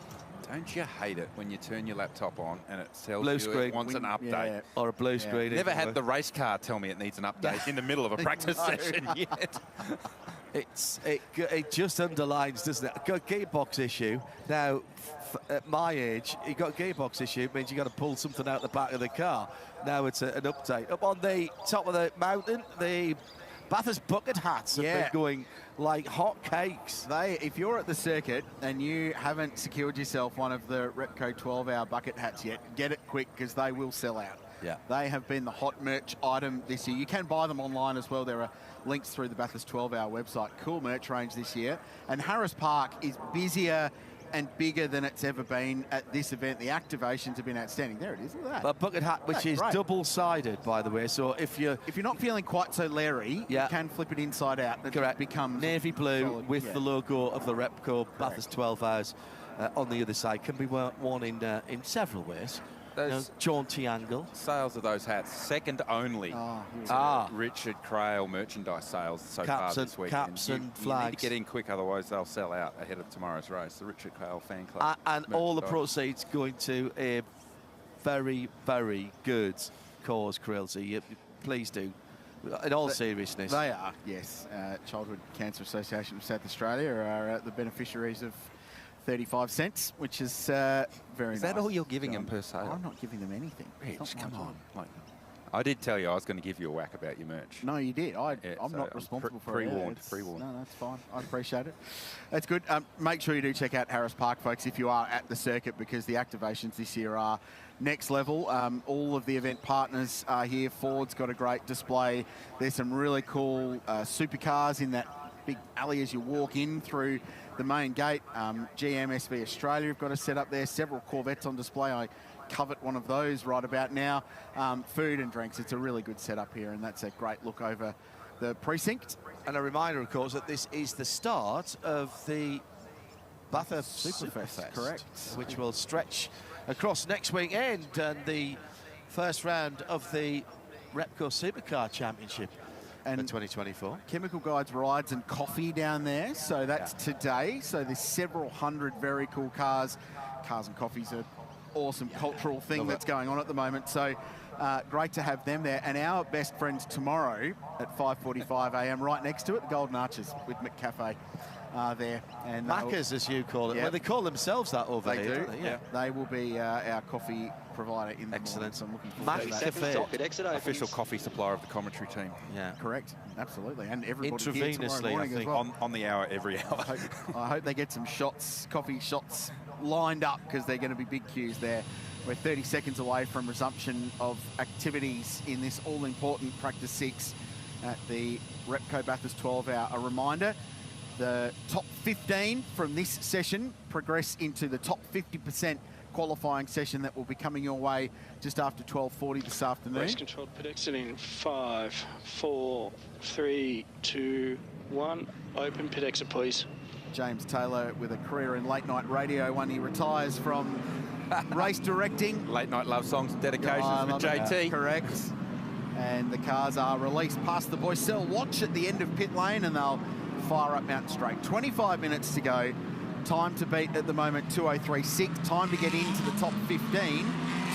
Don't you hate it when you turn your laptop on and it tells Blue you screen. it wants an update? Yeah. Or a blue screen. Never had the race car tell me it needs an update in the middle of a practice session yet. It just underlines, doesn't it? Got a gearbox issue. Now, at my age, you got a gearbox issue, it means you got to pull something out the back of the car. Now it's an update. Up on the top of the mountain, the Bathurst bucket hats have been going like hot cakes. If you're at the circuit and you haven't secured yourself one of the Repco 12-hour bucket hats yet, get it quick because they will sell out. Yeah. They have been the hot merch item this year. You can buy them online as well. There are links through the Bathurst 12-hour website. Cool merch range this year. And Harris Park is busier and bigger than it's ever been at this event. The activations have been outstanding. There it is, look at that. A bucket hat, which is double-sided, by the way. So if you're not feeling quite so Larry, you can flip it inside out. And correct. It becomes navy blue solid. with the logo of the Repco Bathurst 12 hours on the other side. Can be worn in several ways. Those jaunty angle. Sales of those hats, second only to Richard Crail merchandise sales so far this week. Caps and flags. You need to get in quick, otherwise they'll sell out ahead of tomorrow's race. The Richard Crail fan club. And all the proceeds going to a very, very good cause, Krilsey. Please do. In all seriousness. They are, yes. Childhood Cancer Association of South Australia are the beneficiaries of 35 cents, which is very nice. Is that all you're giving them per sale? I'm not giving them anything. Rich, come on. I did tell you I was going to give you a whack about your merch. No, you did. I'm not responsible for it. Pre-warned. No, that's fine. I appreciate it. That's good. Make sure you do check out Harris Park, folks, if you are at the circuit, because the activations this year are next level. All of the event partners are here. Ford's got a great display. There's some really cool supercars in that big alley as you walk in through the main gate. GMSV Australia have got a set up there. Several Corvettes on display. I covet one of those right about now. Food and drinks. It's a really good setup here, and that's a great look over the precinct. And a reminder, of course, that this is the start of the Bathurst Superfest, correct, which will stretch across next weekend, and the first round of the Repco Supercar Championship. And 2024. Chemical Guides rides and coffee down there. So that's today. So there's several hundred very cool cars. Cars and coffee's an awesome cultural thing that's going on at the moment. So great to have them there. And our best friends tomorrow at 5:45 a.m. right next to it, the Golden Arches with McCafe there. And Macca's, as you call it. Well, they call themselves that over here. They do. Yeah. They will be our coffee provider in the morning, so I'm looking forward to that. Official coffee supplier of the commentary team. Yeah, correct, absolutely, and everybody intravenously, I think, as well. on the hour every hour. I hope they get some coffee shots lined up, because they're going to be big queues there. We're 30 seconds away from resumption of activities in this all-important practice 6 at the Repco Bathurst 12-hour. A reminder: the top 15 from this session progress into the top 50% qualifying session that will be coming your way just after 12:40 this afternoon. Race controlled pedestrian in 5, 4, 3, 2, 1. Open pit exit, please. James Taylor with a career in late night radio when he retires from race directing. Late night love songs and dedications with JT. Correct. And the cars are released past the Boycell Watch at the end of pit lane, and they'll fire up Mountain Straight. 25 minutes to go. Time to beat at the moment 2:03.6. Time to get into the top 15,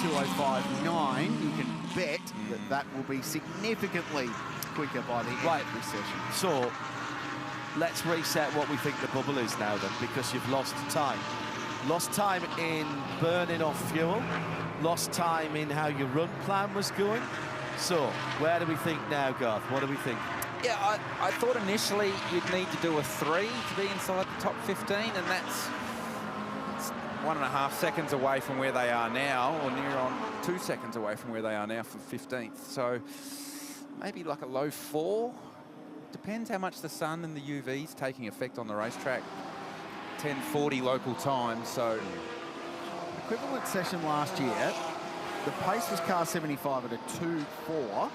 2:05.9. You can bet that will be significantly quicker by the end of this session. So let's reset what we think the bubble is now then, because you've lost time. Lost time in burning off fuel. Lost time in how your run plan was going. So where do we think now, Garth? What do we think? Yeah, I thought initially you'd need to do a 3 to be inside the top 15, and that's 1.5 seconds away from where they are now, or near on 2 seconds away from where they are now for 15th. So maybe like a low 4. Depends how much the sun and the UV's taking effect on the racetrack. 10:40 local time, so. Equivalent session last year, the pace was car 75 at a 2.4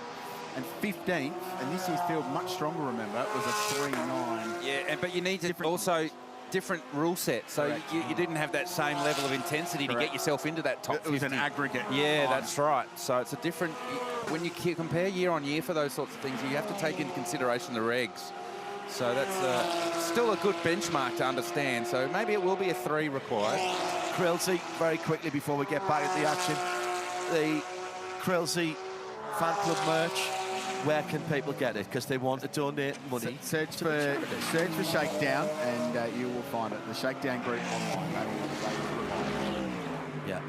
and 15th, and this year's field much stronger, remember, it was a 3.9. Yeah, but you need to also different rule set, so you didn't have that same level of intensity to get yourself into that top 50. It was an aggregate. Yeah, that's right. So it's a different, when you compare year on year for those sorts of things, you have to take into consideration the regs. So that's still a good benchmark to understand. So maybe it will be a 3 required. Krilsey, very quickly before we get back at the action, the Krilsey fan club merch, where can people get it? Because they want to donate money. Search for Shakedown and you will find it. The Shakedown group online. Yeah.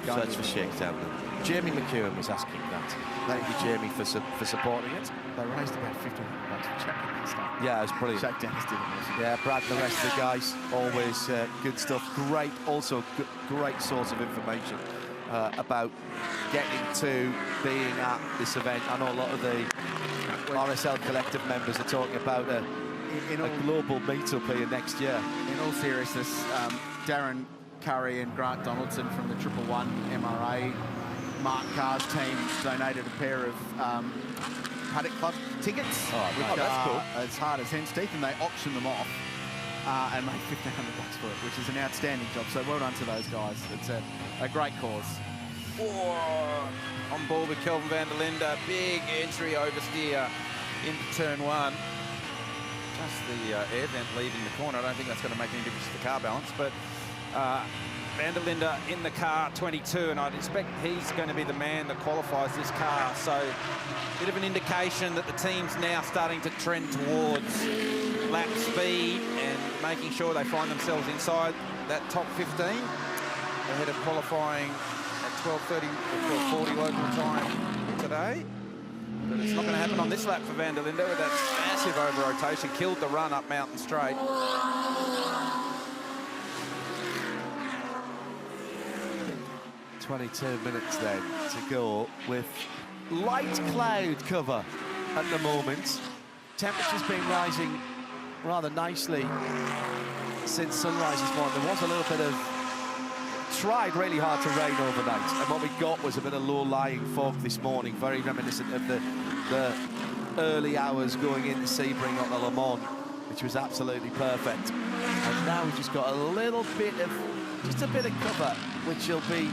Search for Shakedown. Jamie McEwen was asking that. Thank you, Jamie, for supporting it. They raised about $1,500 for Shakedown and stuff. Yeah, it was brilliant. Shakedowns did it. Yeah, Brad and the rest of the guys, always good stuff. Great, also great source of information about getting to being at this event. I know a lot of the RSL Collective members are talking about a global meetup here next year. In all seriousness, Darren Curry and Grant Donaldson from the 111 MRA Mark Carr's team donated a pair of Paddock Club tickets, which that's cool. As hard as hen's teeth, and they auctioned them off and made $1,500 for it, which is an outstanding job. So well done to those guys. It's a great cause. On board with Kelvin van der Linde, big entry oversteer into turn 1. Just the air vent leaving the corner. I don't think that's going to make any difference to the car balance, but van der Linde in the car 22, and I'd expect he's going to be the man that qualifies this car. So a bit of an indication that the team's now starting to trend towards lap speed and making sure they find themselves inside that top 15 ahead of qualifying at 12:30 or 12:40 local time today. But it's not going to happen on this lap for van der Linde with that massive over-rotation. Killed the run up Mountain Straight. 22 minutes then to go with light cloud cover at the moment. Temperature's been rising rather nicely since sunrise this morning. There was a little bit of, tried really hard to rain overnight, and what we got was a bit of low-lying fog this morning, very reminiscent of the early hours going into Sebring on the Le Mans, which was absolutely perfect. And now we've just got a little bit of, just a bit of cover, which will be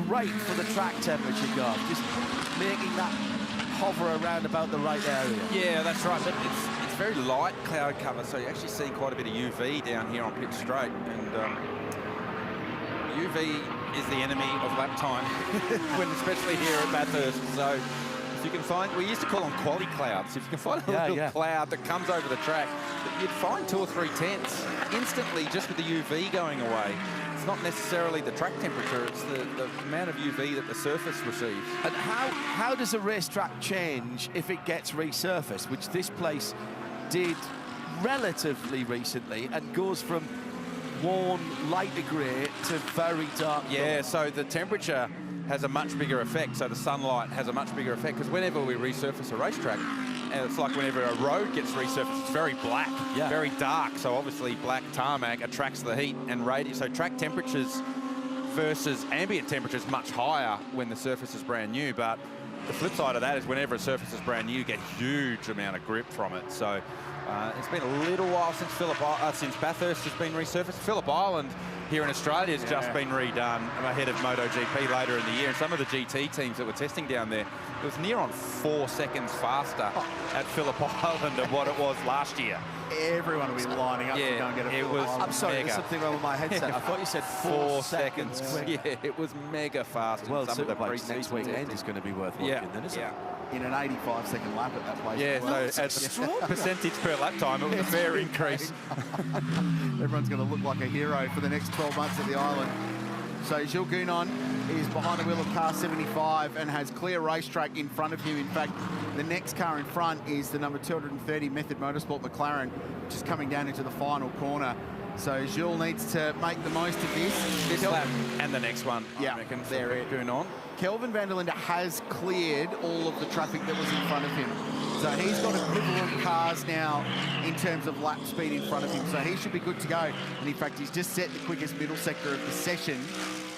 great for the track temperature, Garth. Just making that hover around about the right area. Yeah, that's right. But it's very light cloud cover, so you actually see quite a bit of UV down here on pit straight. And UV is the enemy of lap time, especially here at Bathurst. So if you can find, we used to call them quali clouds. If you can find a little cloud that comes over the track, you'd find 2 or 3 tenths instantly just with the UV going away. It's not necessarily the track temperature, it's the amount of UV that the surface receives. And how does a racetrack change if it gets resurfaced, which this place did relatively recently, and goes from worn lighter grey to very dark Yeah, color? so the temperature has a much bigger effect, so the sunlight has a much bigger effect, because whenever we resurface a racetrack, and it's like whenever a road gets resurfaced, it's very black, very dark. So obviously black tarmac attracts the heat and radius. So track temperatures versus ambient temperatures much higher when the surface is brand new. But the flip side of that is whenever a surface is brand new, you get a huge amount of grip from it. So it's been a little while since Bathurst has been resurfaced. Phillip Island here in Australia has just been redone ahead of MotoGP later in the year. And some of the GT teams that were testing down there, it was near on 4 seconds faster at Phillip Island than what it was last year. Everyone will be lining up to go and get a Phillip Island. I'm sorry, there's something wrong with my headset. I thought you said 4 seconds. Yeah, it was mega fast. Well, some of the next weekend is going to be worth watching then, isn't it? In an 85-second lap at that place. Yeah, so as percentage per lap time, it was a fair increase. Everyone's going to look like a hero for the next 12 months at the island. So Gilles Gounon is behind the wheel of car 75 and has clear racetrack in front of him. In fact, the next car in front is the number 230 Method Motorsport McLaren, just coming down into the final corner. So Jules needs to make the most of this. This lap and the next one, Yeah, I reckon. they're it. Doing on. Kelvin van der Linde has cleared all of the traffic that was in front of him. So he's got equivalent cars now in terms of lap speed in front of him. So he should be good to go. And in fact, he's just set the quickest middle sector of the session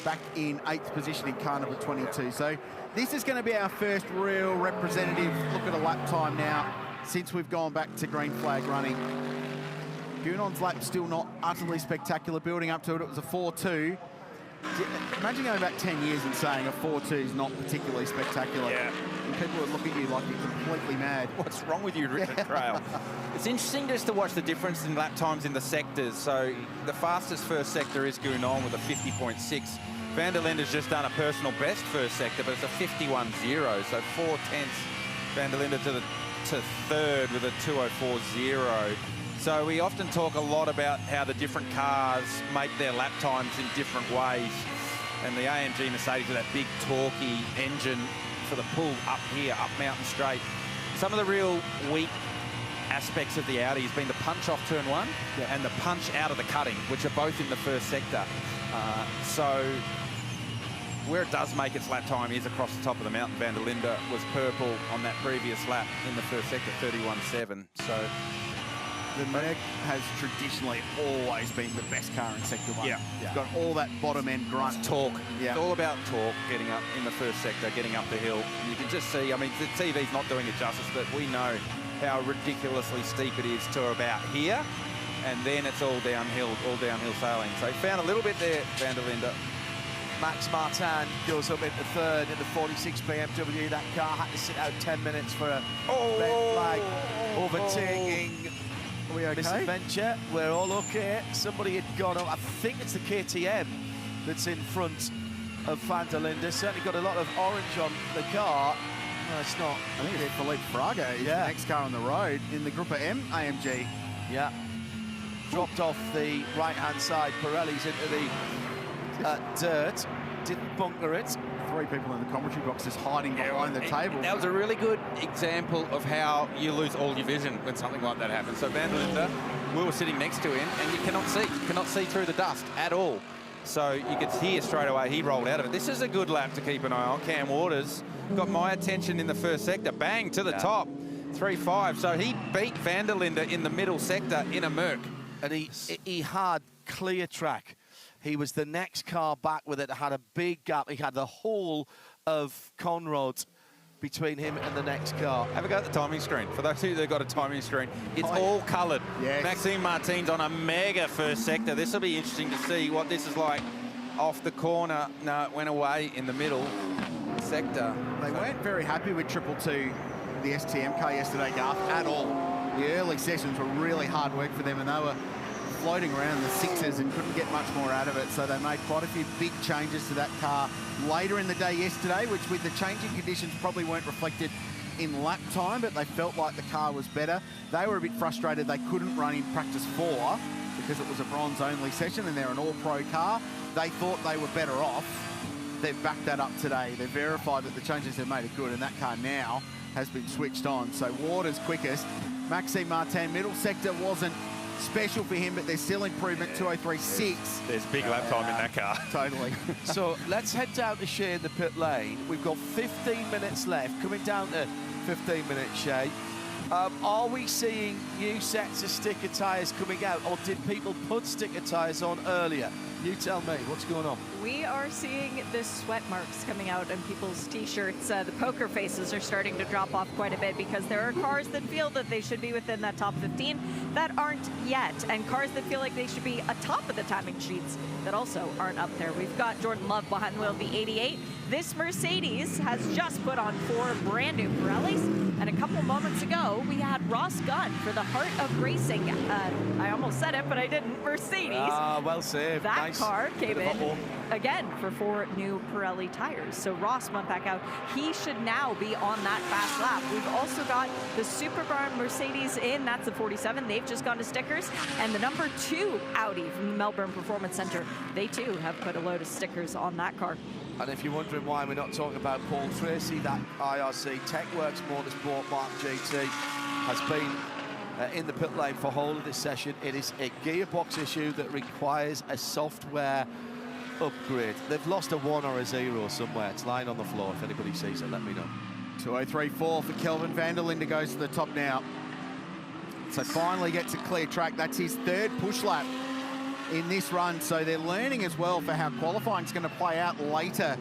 back in 8th position in car number 22. So this is going to be our first real representative look at a lap time now since we've gone back to green flag running. Gounon's lap still not utterly spectacular. Building up to it, it was a 4.2. Imagine going back 10 years and saying a 4.2 is not particularly spectacular. Yeah. And people would look at you like you're completely mad. What's wrong with you, Richard Trail? It's interesting just to watch the difference in lap times in the sectors. So the fastest first sector is Gounon with a 50.6. Van der Linde's just done a personal best first sector, but it's a 51.0, so 4 tenths. Van der Linde to third with a 204.0. So we often talk a lot about how the different cars make their lap times in different ways. And the AMG Mercedes with that big torquey engine for the pull up here, up Mountain Straight. Some of the real weak aspects of the Audi has been the punch off turn 1 and the punch out of the cutting, which are both in the first sector. So where it does make its lap time is across the top of the mountain. Van der Linde was purple on that previous lap in the first sector, 31.7. So the Merc has traditionally always been the best car in Sector 1. Yeah. It's got all that bottom end grunt. It's torque. Yeah. It's all about torque, getting up in the first sector, getting up the hill. And you can just see, I mean, the TV's not doing it justice, but we know how ridiculously steep it is to about here. And then it's all downhill sailing. So he found a little bit there, Van der Linde. Max Martin goes up into third in the 46 BMW. That car had to sit out 10 minutes for a red flag overtaking. Are we okay? Misadventure. We're all okay. Somebody had gone up. I think it's the KTM that's in front of Van der Linde. Certainly got a lot of orange on the car. No, it's not. I think it's Philippe Fraga. He's the next car on the road in the Group M AMG. Yeah. Dropped off the right-hand side. Pirelli's into the dirt. Didn't bunker it. 3 people in the commentary box just hiding behind the table. That was a really good example of how you lose all your vision when something like that happens. So Van der Linde, we were sitting next to him, and you cannot see through the dust at all. So you could hear straight away he rolled out of it. This is a good lap to keep an eye on. Cam Waters got my attention in the first sector. Bang, to the top. 3.5. So he beat Van der Linde in the middle sector in a Merc. And he had clear track. He was the next car back with it. Had a big gap. He had the whole of Conrad between him and the next car. Have a go at the timing screen. For those of you that got a timing screen, it's all coloured. Yes. Maxime Martin's on a mega first sector. This will be interesting to see what this is like off the corner. No, it went away in the middle sector. They weren't very happy with 222, the STM car yesterday, Garth, at all. The early sessions were really hard work for them, and they were floating around the sixes and couldn't get much more out of it. So they made quite a few big changes to that car later in the day yesterday, which with the changing conditions probably weren't reflected in lap time, but they felt like the car was better. They were a bit frustrated they couldn't run in practice 4 because it was a bronze only session and they're an all-pro car. They thought they were better off. They've backed that up today. They've verified that the changes they've made are good, and that car now has been switched on. So Waters quickest. Maxime Martin, middle sector wasn't special for him, but there's still improvement, 203.6. There's big lap time in that car. Totally. So let's head down to Shea in the pit lane. We've got 15 minutes left, coming down to 15 minutes, Shea. Are we seeing new sets of sticker tyres coming out, or did people put sticker tyres on earlier? You tell me, what's going on? We are seeing the sweat marks coming out on people's t-shirts. The poker faces are starting to drop off quite a bit because there are cars that feel that they should be within that top 15 that aren't yet, and cars that feel like they should be atop of the timing sheets that also aren't up there. We've got Jordan Love behind the wheel of the 88. This Mercedes has just put on 4 brand new Pirellis, and a couple moments ago we had Ross Gunn for the Heart of Racing. I almost said it, but I didn't. Mercedes. Well saved. That nice. car came in again for 4 new Pirelli tires. So Ross went back out. He should now be on that fast lap. We've also got the Super Barn Mercedes in. That's the 47. They've just gone to stickers. And the number 2 Audi from the Melbourne Performance Center, they too have put a load of stickers on that car. And if you're wondering why we're not talking about Paul Tracy, that IRC TechWorks Motorsport Mark GT has been in the pit lane for whole of this session. It is a gearbox issue that requires a software upgrade. They've lost a 1 or a 0 somewhere. It's lying on the floor. If anybody sees it, let me know. 2:03.4 for Kelvin van der Linde goes to the top now. So finally gets a clear track. That's his 3rd push lap in this run. So they're learning as well for how qualifying is going to play out later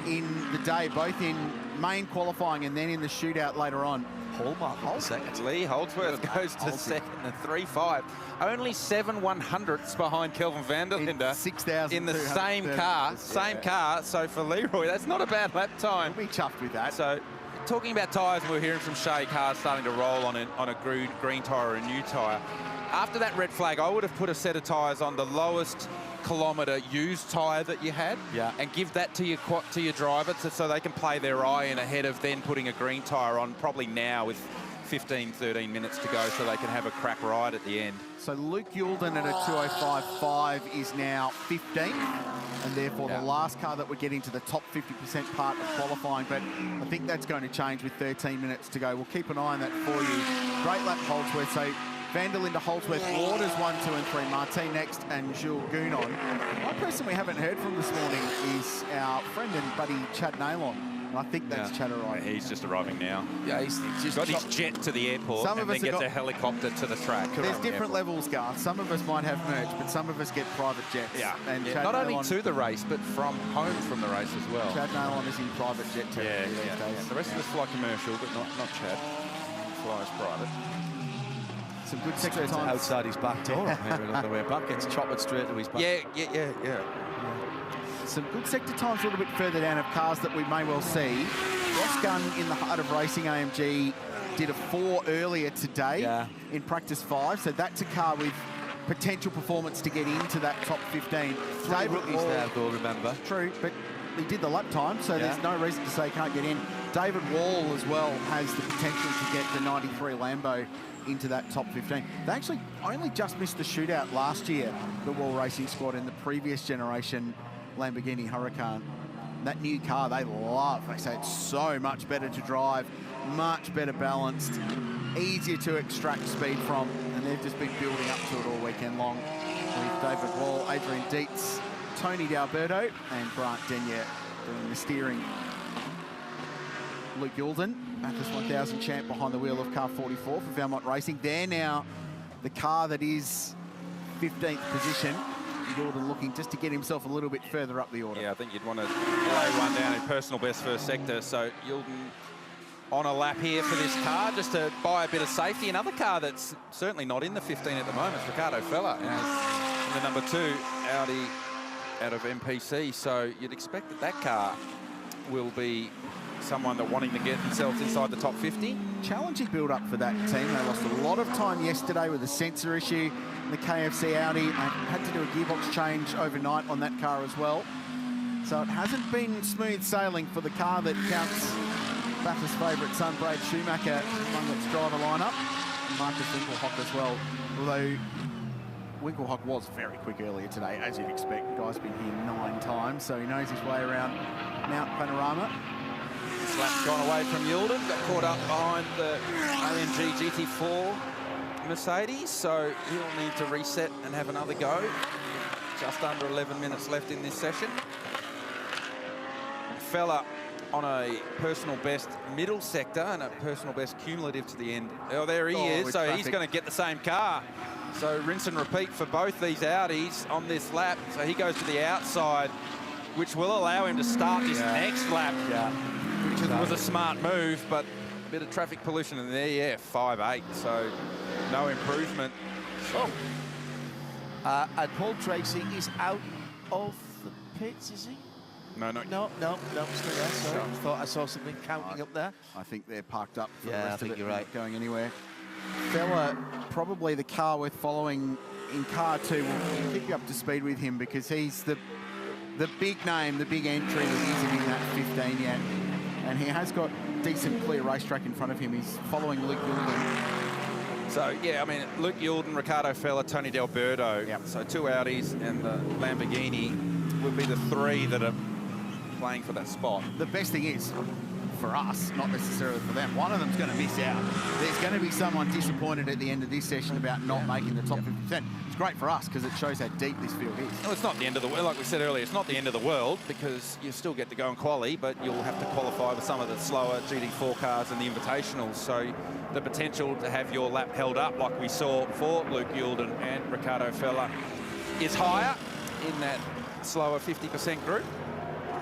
in the day, both in main qualifying and then in the shootout later on. Hallmark second. Lee Holdsworth goes to second and 3.5. Only 7 100ths behind Kelvin van der Linde. 6,000 in the same car. Same car. So for Leroy, that's not a bad lap time. We'll be chuffed with that. So talking about tyres, we're hearing from Shay cars starting to roll on a green tyre or a new tyre. After that red flag, I would have put a set of tyres on the lowest kilometre used tyre that you had, and give that to your driver so they can play their eye in ahead of then putting a green tyre on, probably now with 15-13 minutes to go, so they can have a crack ride at the end. So Luke Youlden at a 2:05.5 is now 15th, and therefore the last car that would get into the top 50% part of qualifying. But I think that's going to change with 13 minutes to go. We'll keep an eye on that for you. Great lap, Holdsworth. So van der Linde, Holdsworth, Waters 1, 2 and 3, Martin next, and Jules Gounon. One person we haven't heard from this morning is our friend and buddy Chad Nailon. And I think that's Chad arriving. He's just arriving now. Yeah, he's just got his jet to the airport and then gets a helicopter to the track. There's different levels, Garth. Some of us might have merch, but some of us get private jets. And not only to the race, but from home from the race as well. Chad Nailon is in private jet territory these days. The rest of us fly commercial, but not Chad. Flies private. Some good sector times. Outside his back door on the way back. Gets chopped straight to his back. Yeah. Some good sector times a little bit further down of cars that we may well see. Ross Gunn in the heart of racing AMG did a 4 earlier today in practice 5. So that's a car with potential performance to get into that top 15. 3 rookies there, though, remember. True, but he did the lap time, so there's no reason to say he can't get in. David Wall as well has the potential to get the 93 Lambo into that top 15. They actually only just missed the shootout last year, the Wall Racing squad, in the previous generation Lamborghini Huracan. That new car they love. They say it's so much better to drive, much better balanced, easier to extract speed from, and they've just been building up to it all weekend long with David Wall, Adrian Dietz, Tony D'Alberto and Grant Denyer doing the steering. Luke Youlden, Bathurst 1000 champ behind the wheel of car 44 for Valmont Racing. They're now the car that is 15th position. Youlden looking just to get himself a little bit further up the order. Yeah, I think you'd want to lay one down in personal best first sector. So Youlden on a lap here for this car just to buy a bit of safety. Another car that's certainly not in the 15 at the moment is Ricardo Feller, in the number 2 Audi out of MPC. So you'd expect that that car will be someone that wanting to get themselves inside the top 50. Challenging build-up for that team. They lost a lot of time yesterday with a sensor issue in the KFC Audi. They had to do a gearbox change overnight on that car as well. So it hasn't been smooth sailing for the car that counts Bathurst's favourite son, Brad Schumacher, among its driver lineup. And Marcus Winkelhock as well. Although Winkelhock was very quick earlier today, as you'd expect. The guy's been here 9 times, so he knows his way around Mount Panorama. This lap's gone away from Youlden, got caught up behind the AMG GT4 Mercedes, so he'll need to reset and have another go. Just under 11 minutes left in this session. Feller on a personal best middle sector and a personal best cumulative to the end. Oh, there he is, so he's going to get the same car. So rinse and repeat for both these Audis on this lap. So he goes to the outside, which will allow him to start this next lap. Which was a smart move, but a bit of traffic pollution in there, 5.8, so no improvement. And Paul Tracy is out of the pits, is he? No, still there. Sorry. I thought I saw something counting up there. I think they're parked up for the I rest think of it, you're right. Going anywhere. Feller, probably the car worth following in car 2. We'll keep you up to speed with him because he's the big name, the big entry that isn't in that 15 yet. And he has got decent clear racetrack in front of him. He's following Luke Youlden. So, yeah, I mean, Luke Youlden, Ricardo Feller, Tony D'Alberto. So 2 Audis and the Lamborghini would be the 3 that are playing for that spot. The best thing is, for us, not necessarily for them. One of them's going to miss out. There's going to be someone disappointed at the end of this session about not making the top 50%. It's great for us because it shows how deep this field is. Well, it's not the end of the world. Like we said earlier, it's not the end of the world because you still get to go in quali, but you'll have to qualify with some of the slower GT4 cars and the invitationals. So the potential to have your lap held up, like we saw for Luke Youlden and Ricardo Fella, is higher in that slower 50% group.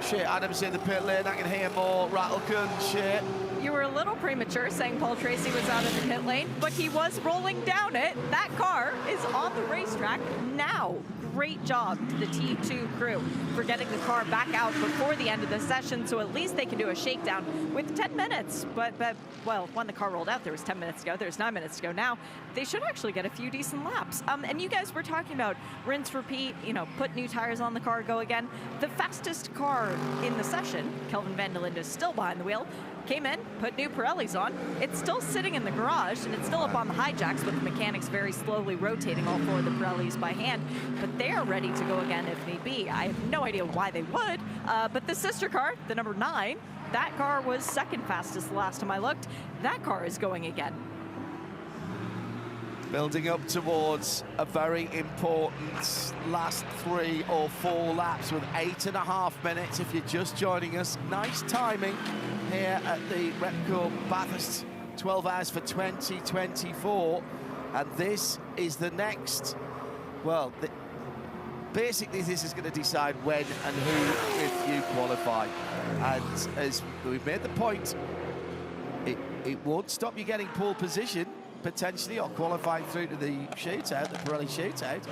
Shea Adams in the pit lane. I can hear more rattle guns, Shea. You were a little premature saying Paul Tracy was out of the pit lane, but he was rolling down it. That car is on the racetrack now. Great job to the T2 crew for getting the car back out before the end of the session, so at least they can do a shakedown with 10 minutes. But well, when the car rolled out, there was 10 minutes to go. There's 9 minutes to go now. They should actually get a few decent laps. And you guys were talking about rinse, repeat, you know, put new tires on the car, go again. The fastest car in the session, Kelvin van der Linde is still behind the wheel, came in, put new Pirellis on. It's still sitting in the garage, and it's still up on the high jacks with the mechanics very slowly rotating all four of the Pirellis by hand. But they are ready to go again if need be. I have no idea why they would, but the sister car, the number 9, that car was second fastest the last time I looked. That car is going again. Building up towards a very important last 3 or 4 laps with 8.5 minutes. If you're just joining us, nice timing here at the Repco Bathurst 12 Hours for 2024. And this is the next, well, basically this is going to decide when and who, if you qualify. And as we've made the point, it won't stop you getting pole position, potentially, or qualifying through to the shootout, the Pirelli shootout.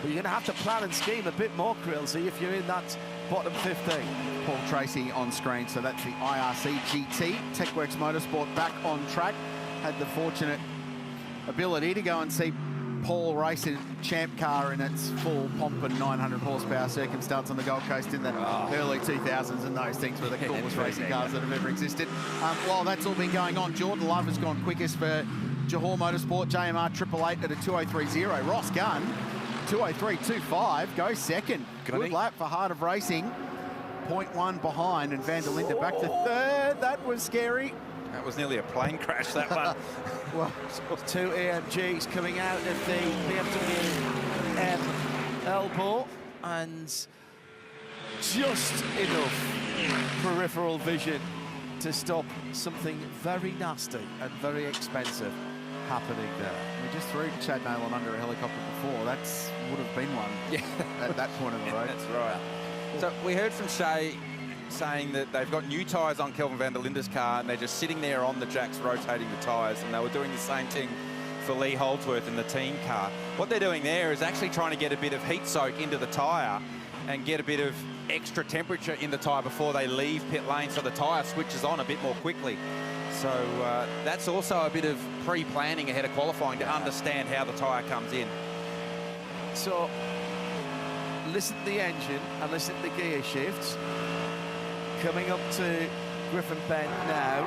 But you're going to have to plan and scheme a bit more, Krillsy, if you're in that bottom 15. Paul Tracy on screen, so that's the IRC GT. TechWorks Motorsport back on track. Had the fortunate ability to go and see Paul race in champ car in its full pomp and 900 horsepower circumstance on the Gold Coast in the early 2000s, and those things were the coolest racing cars that have ever existed. While that's all been going on, Jordan Love has gone quickest for Johor Motorsport, JMR 888 at a 2:03.0. Ross Gunn, 2:03.25, goes second. Good lap for Heart of Racing. 0.1 behind, and van der Linde back to third. That was scary. That was nearly a plane crash, that one. Well, 2 AMGs coming out of the BMW M elbow, and just enough peripheral vision to stop something very nasty and very expensive happening there. We just threw Chad Nalon under a helicopter before. That's would have been one at that point of the road. That's right. So we heard from Shea saying that they've got new tyres on Kelvin van der Linde's car, and they're just sitting there on the jacks rotating the tyres, and they were doing the same thing for Lee Holdsworth in the team car. What they're doing there is actually trying to get a bit of heat soak into the tyre and get a bit of extra temperature in the tyre before they leave pit lane, so the tyre switches on a bit more quickly. So that's also a bit of pre-planning ahead of qualifying to understand how the tyre comes in. So listen to the engine and listen to the gear shifts. Coming up to Griffin Bend now.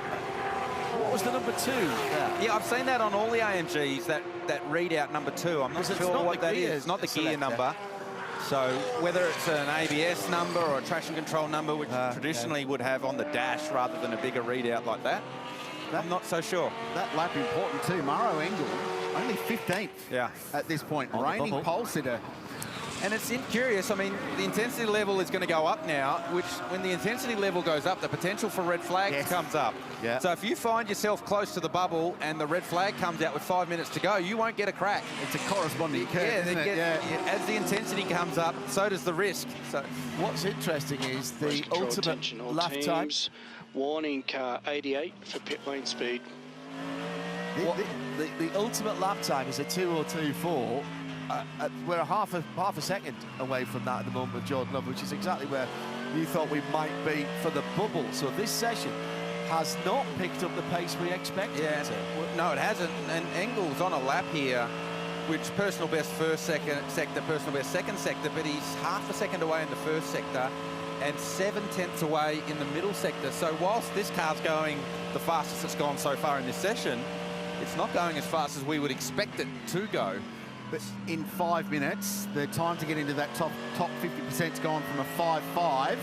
What was the number 2 there? Yeah, I've seen that on all the AMGs, that readout number 2. I'm not sure what that is. Not the gear number. So whether it's an ABS number or a traction control number, which traditionally would have on the dash rather than a bigger readout like that, I'm not so sure. That lap important too. Maro Engel, only 15th at this point. Reigning pole sitter. And it's curious, I mean, the intensity level is going to go up now, which when the intensity level goes up, the potential for red flags comes up. Yeah. So if you find yourself close to the bubble and the red flag comes out with 5 minutes to go, you won't get a crack. It's a corresponding curve, isn't it? As the intensity comes up, so does the risk. So what's interesting is the ultimate lap time. Warning car 88 for pit lane speed. The ultimate lap time is a 2:02.4. We're half a second away from that at the moment with Jordan Love, which is exactly where you thought we might be for the bubble. So this session has not picked up the pace we expected it to. Well, no, it hasn't. And Engel's on a lap here, which personal best first sector, personal best second sector, but he's half a second away in the first sector and 7/10 away in the middle sector. So whilst this car's going the fastest it's gone so far in this session, it's not going as fast as we would expect it to go. But in 5 minutes, the time to get into that top 50%'s gone from a 5.5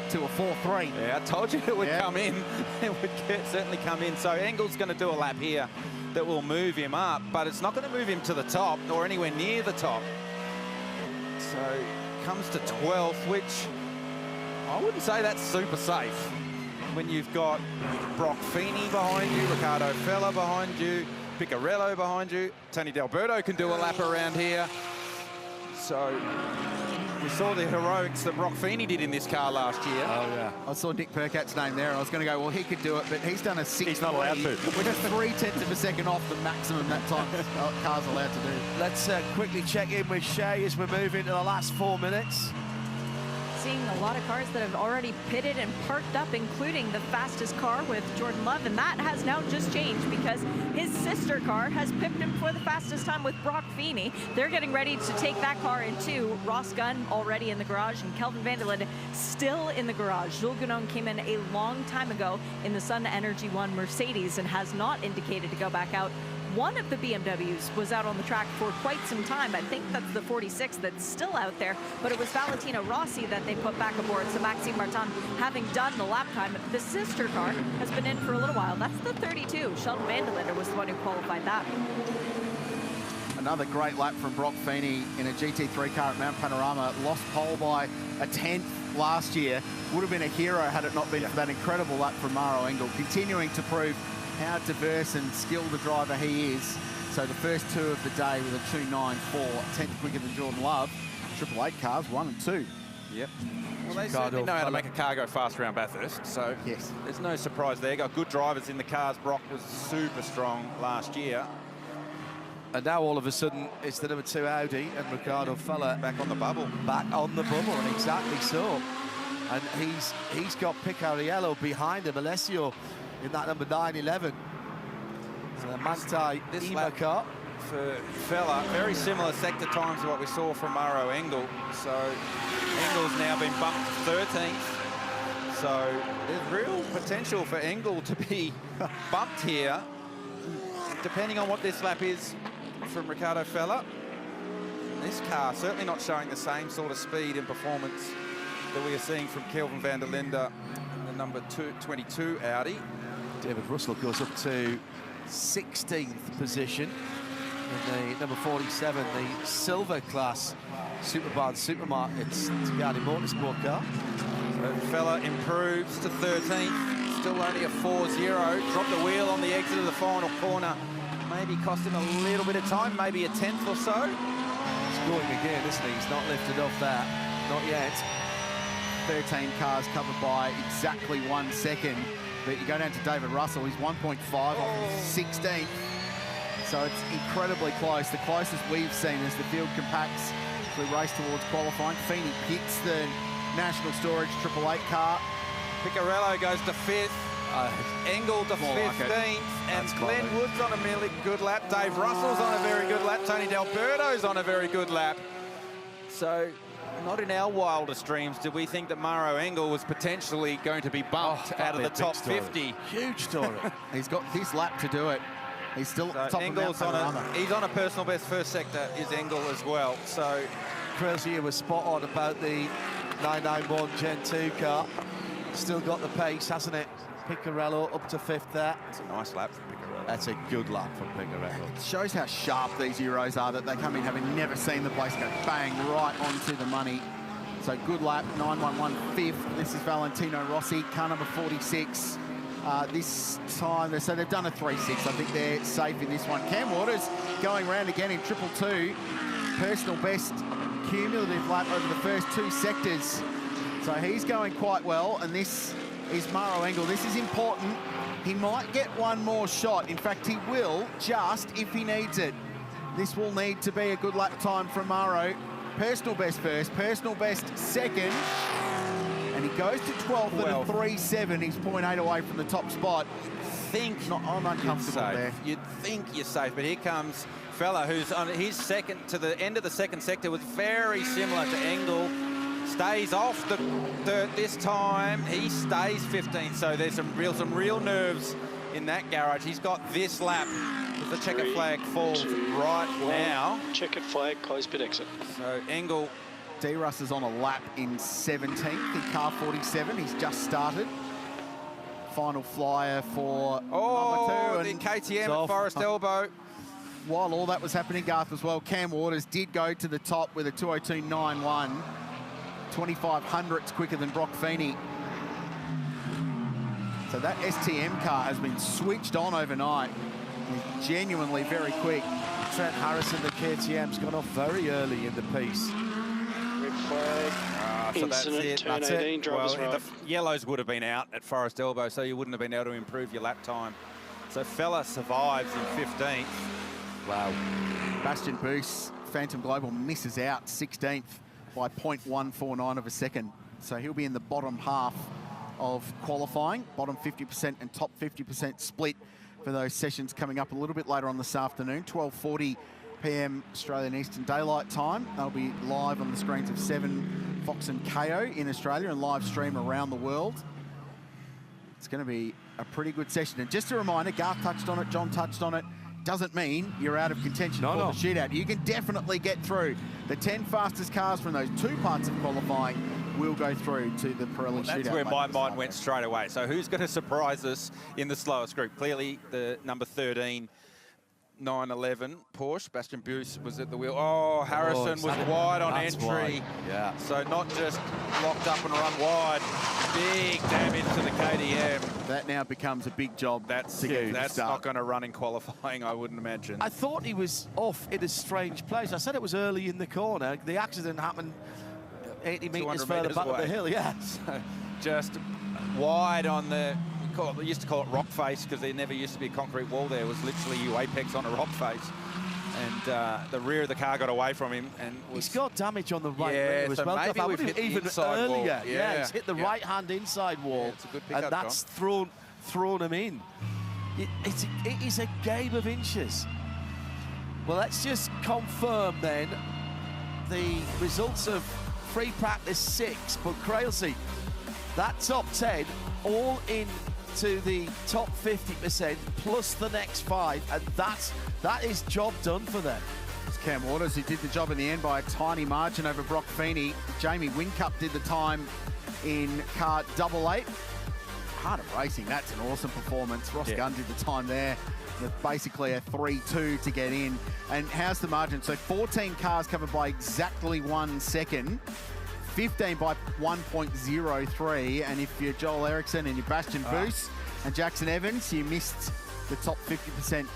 to a 4-3. Yeah, I told you it would come in. It would certainly come in. So Engel's going to do a lap here that will move him up, but it's not going to move him to the top or anywhere near the top. So comes to 12th, which I wouldn't say that's super safe when you've got Brock Feeney behind you, Ricardo Fella behind you, Picarello behind you. Tony D'Alberto can do a lap around here. So we saw the heroics that Brock Feeney did in this car last year. Oh, yeah. I saw Nick Percat's name there, and I was going to go, well, he could do it, but he's done a 6. He's not allowed to. Which is 0.3 of a second off the maximum that time car's allowed to do. Let's quickly check in with Shea as we move into the last 4 minutes. Seeing a lot of cars that have already pitted and parked up, including the fastest car with Jordan Love, and that has now just changed because his sister car has pipped him for the fastest time with Brock Feeney. They're getting ready to take that car in too. Ross Gunn already in the garage and Kelvin van der Linde still in the garage. Jules Gounon came in a long time ago in the Sun Energy One Mercedes and has not indicated to go back out. One of the BMWs was out on the track for quite some time. I think that's the 46 that's still out there, but it was Valentino Rossi that they put back aboard. So Maxime Martin, having done the lap time, the sister car has been in for a little while. That's the 32. Sheldon van der Linde was the one who qualified that. Another great lap from Brock Feeney in a GT3 car at Mount Panorama. Lost pole by a 10th last year. Would have been a hero had it not been for that incredible lap from Maro Engel, continuing to prove how diverse and skilled a driver he is. So the first two of the day with a 2.94, 10th quicker than Jordan Love. 888 cars, 1 and 2. Yep. Well, they certainly know how to make a car go fast around Bathurst, so yes, there's no surprise there. Got good drivers in the cars. Brock was super strong last year. And now all of a sudden it's the number 2 Audi and Ricardo Fella back on the bubble. Back on the bubble, exactly so. And he's got Picariello behind him, Alessio in that number 911. So the Manthey Ema car. For Fella, very similar sector times to what we saw from Maro Engel. So Engel's now been bumped to 13th. So there's real potential for Engel to be bumped here, depending on what this lap is from Ricardo Fella. This car certainly not showing the same sort of speed and performance that we are seeing from Kelvin van der Linde in the number 22 Audi. David Russell goes up to 16th position in the number 47, the silver class Superbarn Supermarkets Tagati Motorsport car. So Fella improves to 13th, still only a 4.0. Dropped the wheel on the exit of the final corner. Maybe cost him a little bit of time, maybe a 10th or so. He's going again, isn't he? He's not lifted off that, not yet. 13 cars covered by exactly 1 second. But you go down to David Russell, he's 1.5 off of 16th. So it's incredibly close. The closest we've seen as the field compacts as we race towards qualifying. Feeney pits the National Storage 888 car. Picarello goes to 5th. Engel to 15th. And Glenn Wood's on a really good lap. Dave Russell's on a very good lap. Tony D'Alberto's on a very good lap. So not in our wildest dreams did we think that Maro Engel was potentially going to be bumped out of the top 50. Huge story. He's got this lap to do it. He's still top Engel's of Mount he's on a personal best first sector, is Engel as well. So Crazy was spot on about the 991 Gen 2 car. Still got the pace, hasn't it? Picarello up to 5th there. it's a nice lap for Picarello. That's a good lap from Picarello. It shows how sharp these Euros are, that they come in having never seen the place go bang right onto the money. So good lap, 911 5th. This is Valentino Rossi, car number 46. This time, so they've done a 3.6. I think they're safe in this one. Cam Waters going round again in 222. Personal best cumulative lap over the first 2 sectors. So he's going quite well, and this is Maro Engel. This is important. He might get one more shot. In fact, he will, just if he needs it. This will need to be a good lap time from Maro. Personal best first, personal best second. And he goes to 12th at a 3.7. He's 0.8 away from the top spot. I'm uncomfortable there. You'd think you're safe, but here comes Fella, who's on his second, to the end of the second sector, was very similar to Engel. Stays off the dirt this time. He stays 15th, so there's some real nerves in that garage. He's got this lap with the checkered flag falls right now. Checkered flag, close pit exit. So Engel D-Russ is on a lap in 17th in car 47. He's just started. Final flyer for number 2. The And KTM at Forest Elbow. while all that was happening, Garth, as well, Cam Waters did go to the top with a 2:02.91. 25 hundredths quicker than Brock Feeney. So that STM car has been switched on overnight. He's genuinely very quick. Trent Harrison, the KTM's gone off very early in the piece. Red flag. So that's Incident, it. turn That's 18, it. driver's Well, right. the yellows would have been out at Forest Elbow, so you wouldn't have been able to improve your lap time. So Fella survives in 15th. Wow. Bastian Boos, Phantom Global, misses out 16th by 0.149 of a second. So he'll be in the bottom half of qualifying, bottom 50% and top 50% split for those sessions coming up a little bit later on this afternoon, 12:40 p.m. Australian Eastern Daylight Time. They'll be live on the screens of 7, Fox and Kayo in Australia and live stream around the world. It's going to be a pretty good session. And just a reminder, Garth touched on it, John touched on it, doesn't mean you're out of contention for the shootout. You can definitely get through. The 10 fastest cars from those 2 parts of qualifying will go through to the Pirelli shootout. That's where my mind went straight away. So who's going to surprise us in the slowest group? Clearly the number 13, 911 Porsche. Bastian Boos was at the wheel. Oh, Harrison was wide on entry. Wide. Yeah. So not just locked up and run wide. Big damage to the KTM. That now becomes a big job. That's to get that's not going to run in qualifying, I wouldn't imagine. I thought he was off in a strange place. I said it was early in the corner. The accident happened 80 metres further back up the hill, yeah. So just wide on the, we used to call it rock face because there never used to be a concrete wall there. It was literally you apex on a rock face. And the rear of the car got away from him. And he's got damage on the right rear as well. Maybe we've hit even inside wall. earlier. Yeah, he's hit the right-hand inside wall. Yeah, it's a good pickup, and that's thrown him in. It is a game of inches. Well, let's just confirm then the results of free practice 6, but Crailsey, that top 10 all in to the top 50% plus the next 5, and that is job done for them. It's Cam Waters who did the job in the end by a tiny margin over Brock Feeney. Jamie Whincup did the time in car 88. Heart of Racing, that's an awesome performance. Ross Gunn did the time there with basically a 3-2 to get in. And how's the margin? So 14 cars covered by exactly 1 second. 15 by 1.03, and if you're Joel Eriksson and you're Bastian Boos and Jackson Evans, you missed the top 50%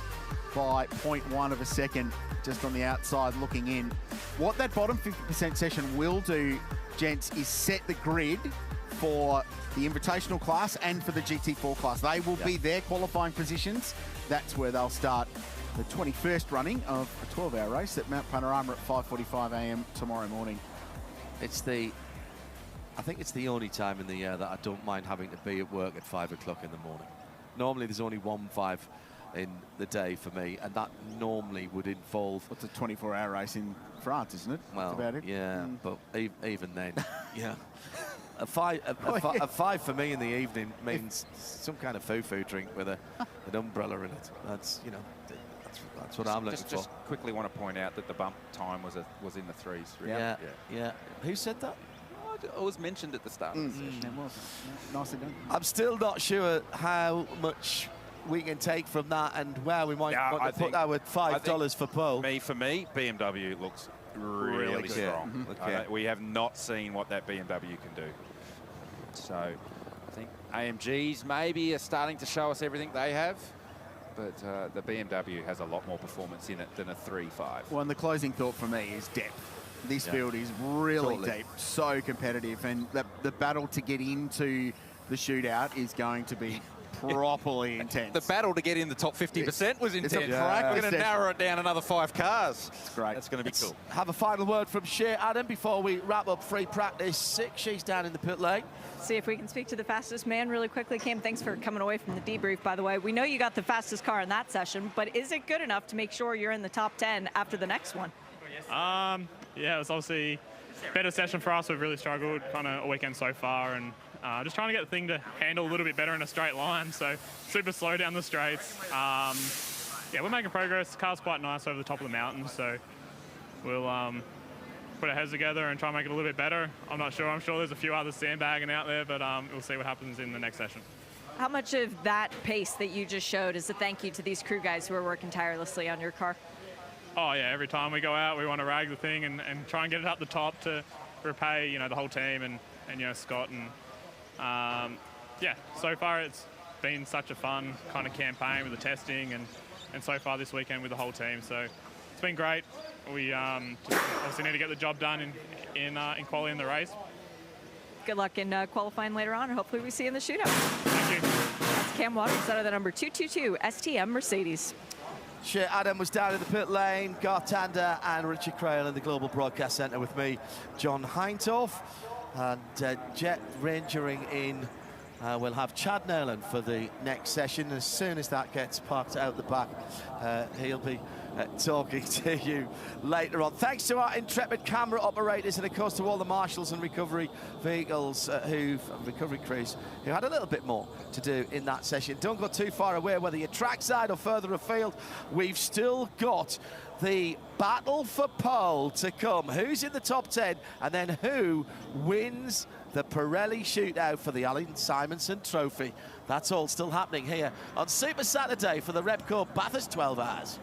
by 0.1 of a second just on the outside looking in. What that bottom 50% session will do, gents, is set the grid for the Invitational class and for the GT4 class. They will be their qualifying positions. That's where they'll start the 21st running of a 12-hour race at Mount Panorama at 5:45 a.m. tomorrow morning. I think it's the only time in the year that I don't mind having to be at work at 5 o'clock in the morning. Normally there's only 1-5 in the day for me, and that normally would involve... What's a 24-hour race in France, isn't it? Well, that's about it. Yeah, but even then, yeah. A five for me in the evening means some kind of foo-foo drink with an umbrella in it. That's, you know, that's what I'm looking for. Just quickly want to point out that the bump time was in the 3s. Really. Yeah. Who said that? It was mentioned at the start of the session. It was. Nicely done. I'm still not sure how much we can take from that and where we might want to put that with $5 for pole. For me, BMW looks really strong. Okay. We have not seen what that BMW can do. So I think AMGs maybe are starting to show us everything they have, but the BMW has a lot more performance in it than a 3.5. Well, and the closing thought for me is depth. This field is really deep, so competitive, and the battle to get into the shootout is going to be properly intense. The battle to get in the top 50% was intense. We're going to narrow it down another 5 cars. It's great. That's going to be cool. Have a final word from Shea Adam before we wrap up free practice 6. She's down in the pit lane. See if we can speak to the fastest man really quickly. Cam, thanks for coming away from the debrief, by the way. We know you got the fastest car in that session, but is it good enough to make sure you're in the top 10 after the next one? Yeah, it was obviously a better session for us. We've really struggled kind of a weekend so far, and just trying to get the thing to handle a little bit better in a straight line. So super slow down the straights. Yeah, we're making progress. The car's quite nice over the top of the mountain, so we'll put our heads together and try and make it a little bit better. I'm not sure. I'm sure there's a few others sandbagging out there, but we'll see what happens in the next session. How much of that pace that you just showed is a thank you to these crew guys who are working tirelessly on your car? Oh yeah, every time we go out, we want to rag the thing and try and get it up the top to repay, the whole team and Scott and yeah. So far it's been such a fun kind of campaign with the testing and so far this weekend with the whole team. So it's been great. We just obviously need to get the job done in quality in the race. Good luck in qualifying later on, and hopefully we see you in the shootout. Thank you. That's Cam Waters out of the number 222 STM Mercedes. Shea Adam was down in the pit lane, Garth Tander and Richard Crail in the Global Broadcast Centre with me, John Heintorf. And Jet Rangering in, we'll have Chad Nerland for the next session. As soon as that gets parked out the back, he'll be talking to you later on. Thanks to our intrepid camera operators and of course to all the marshals and recovery vehicles recovery crews who had a little bit more to do in that session. Don't go too far away, whether you're trackside or further afield. We've still got the battle for pole to come. Who's in the top 10 and then who wins the Pirelli shootout for the Alan Simonson Trophy. That's all still happening here on Super Saturday for the Repco Bathurst 12 Hours.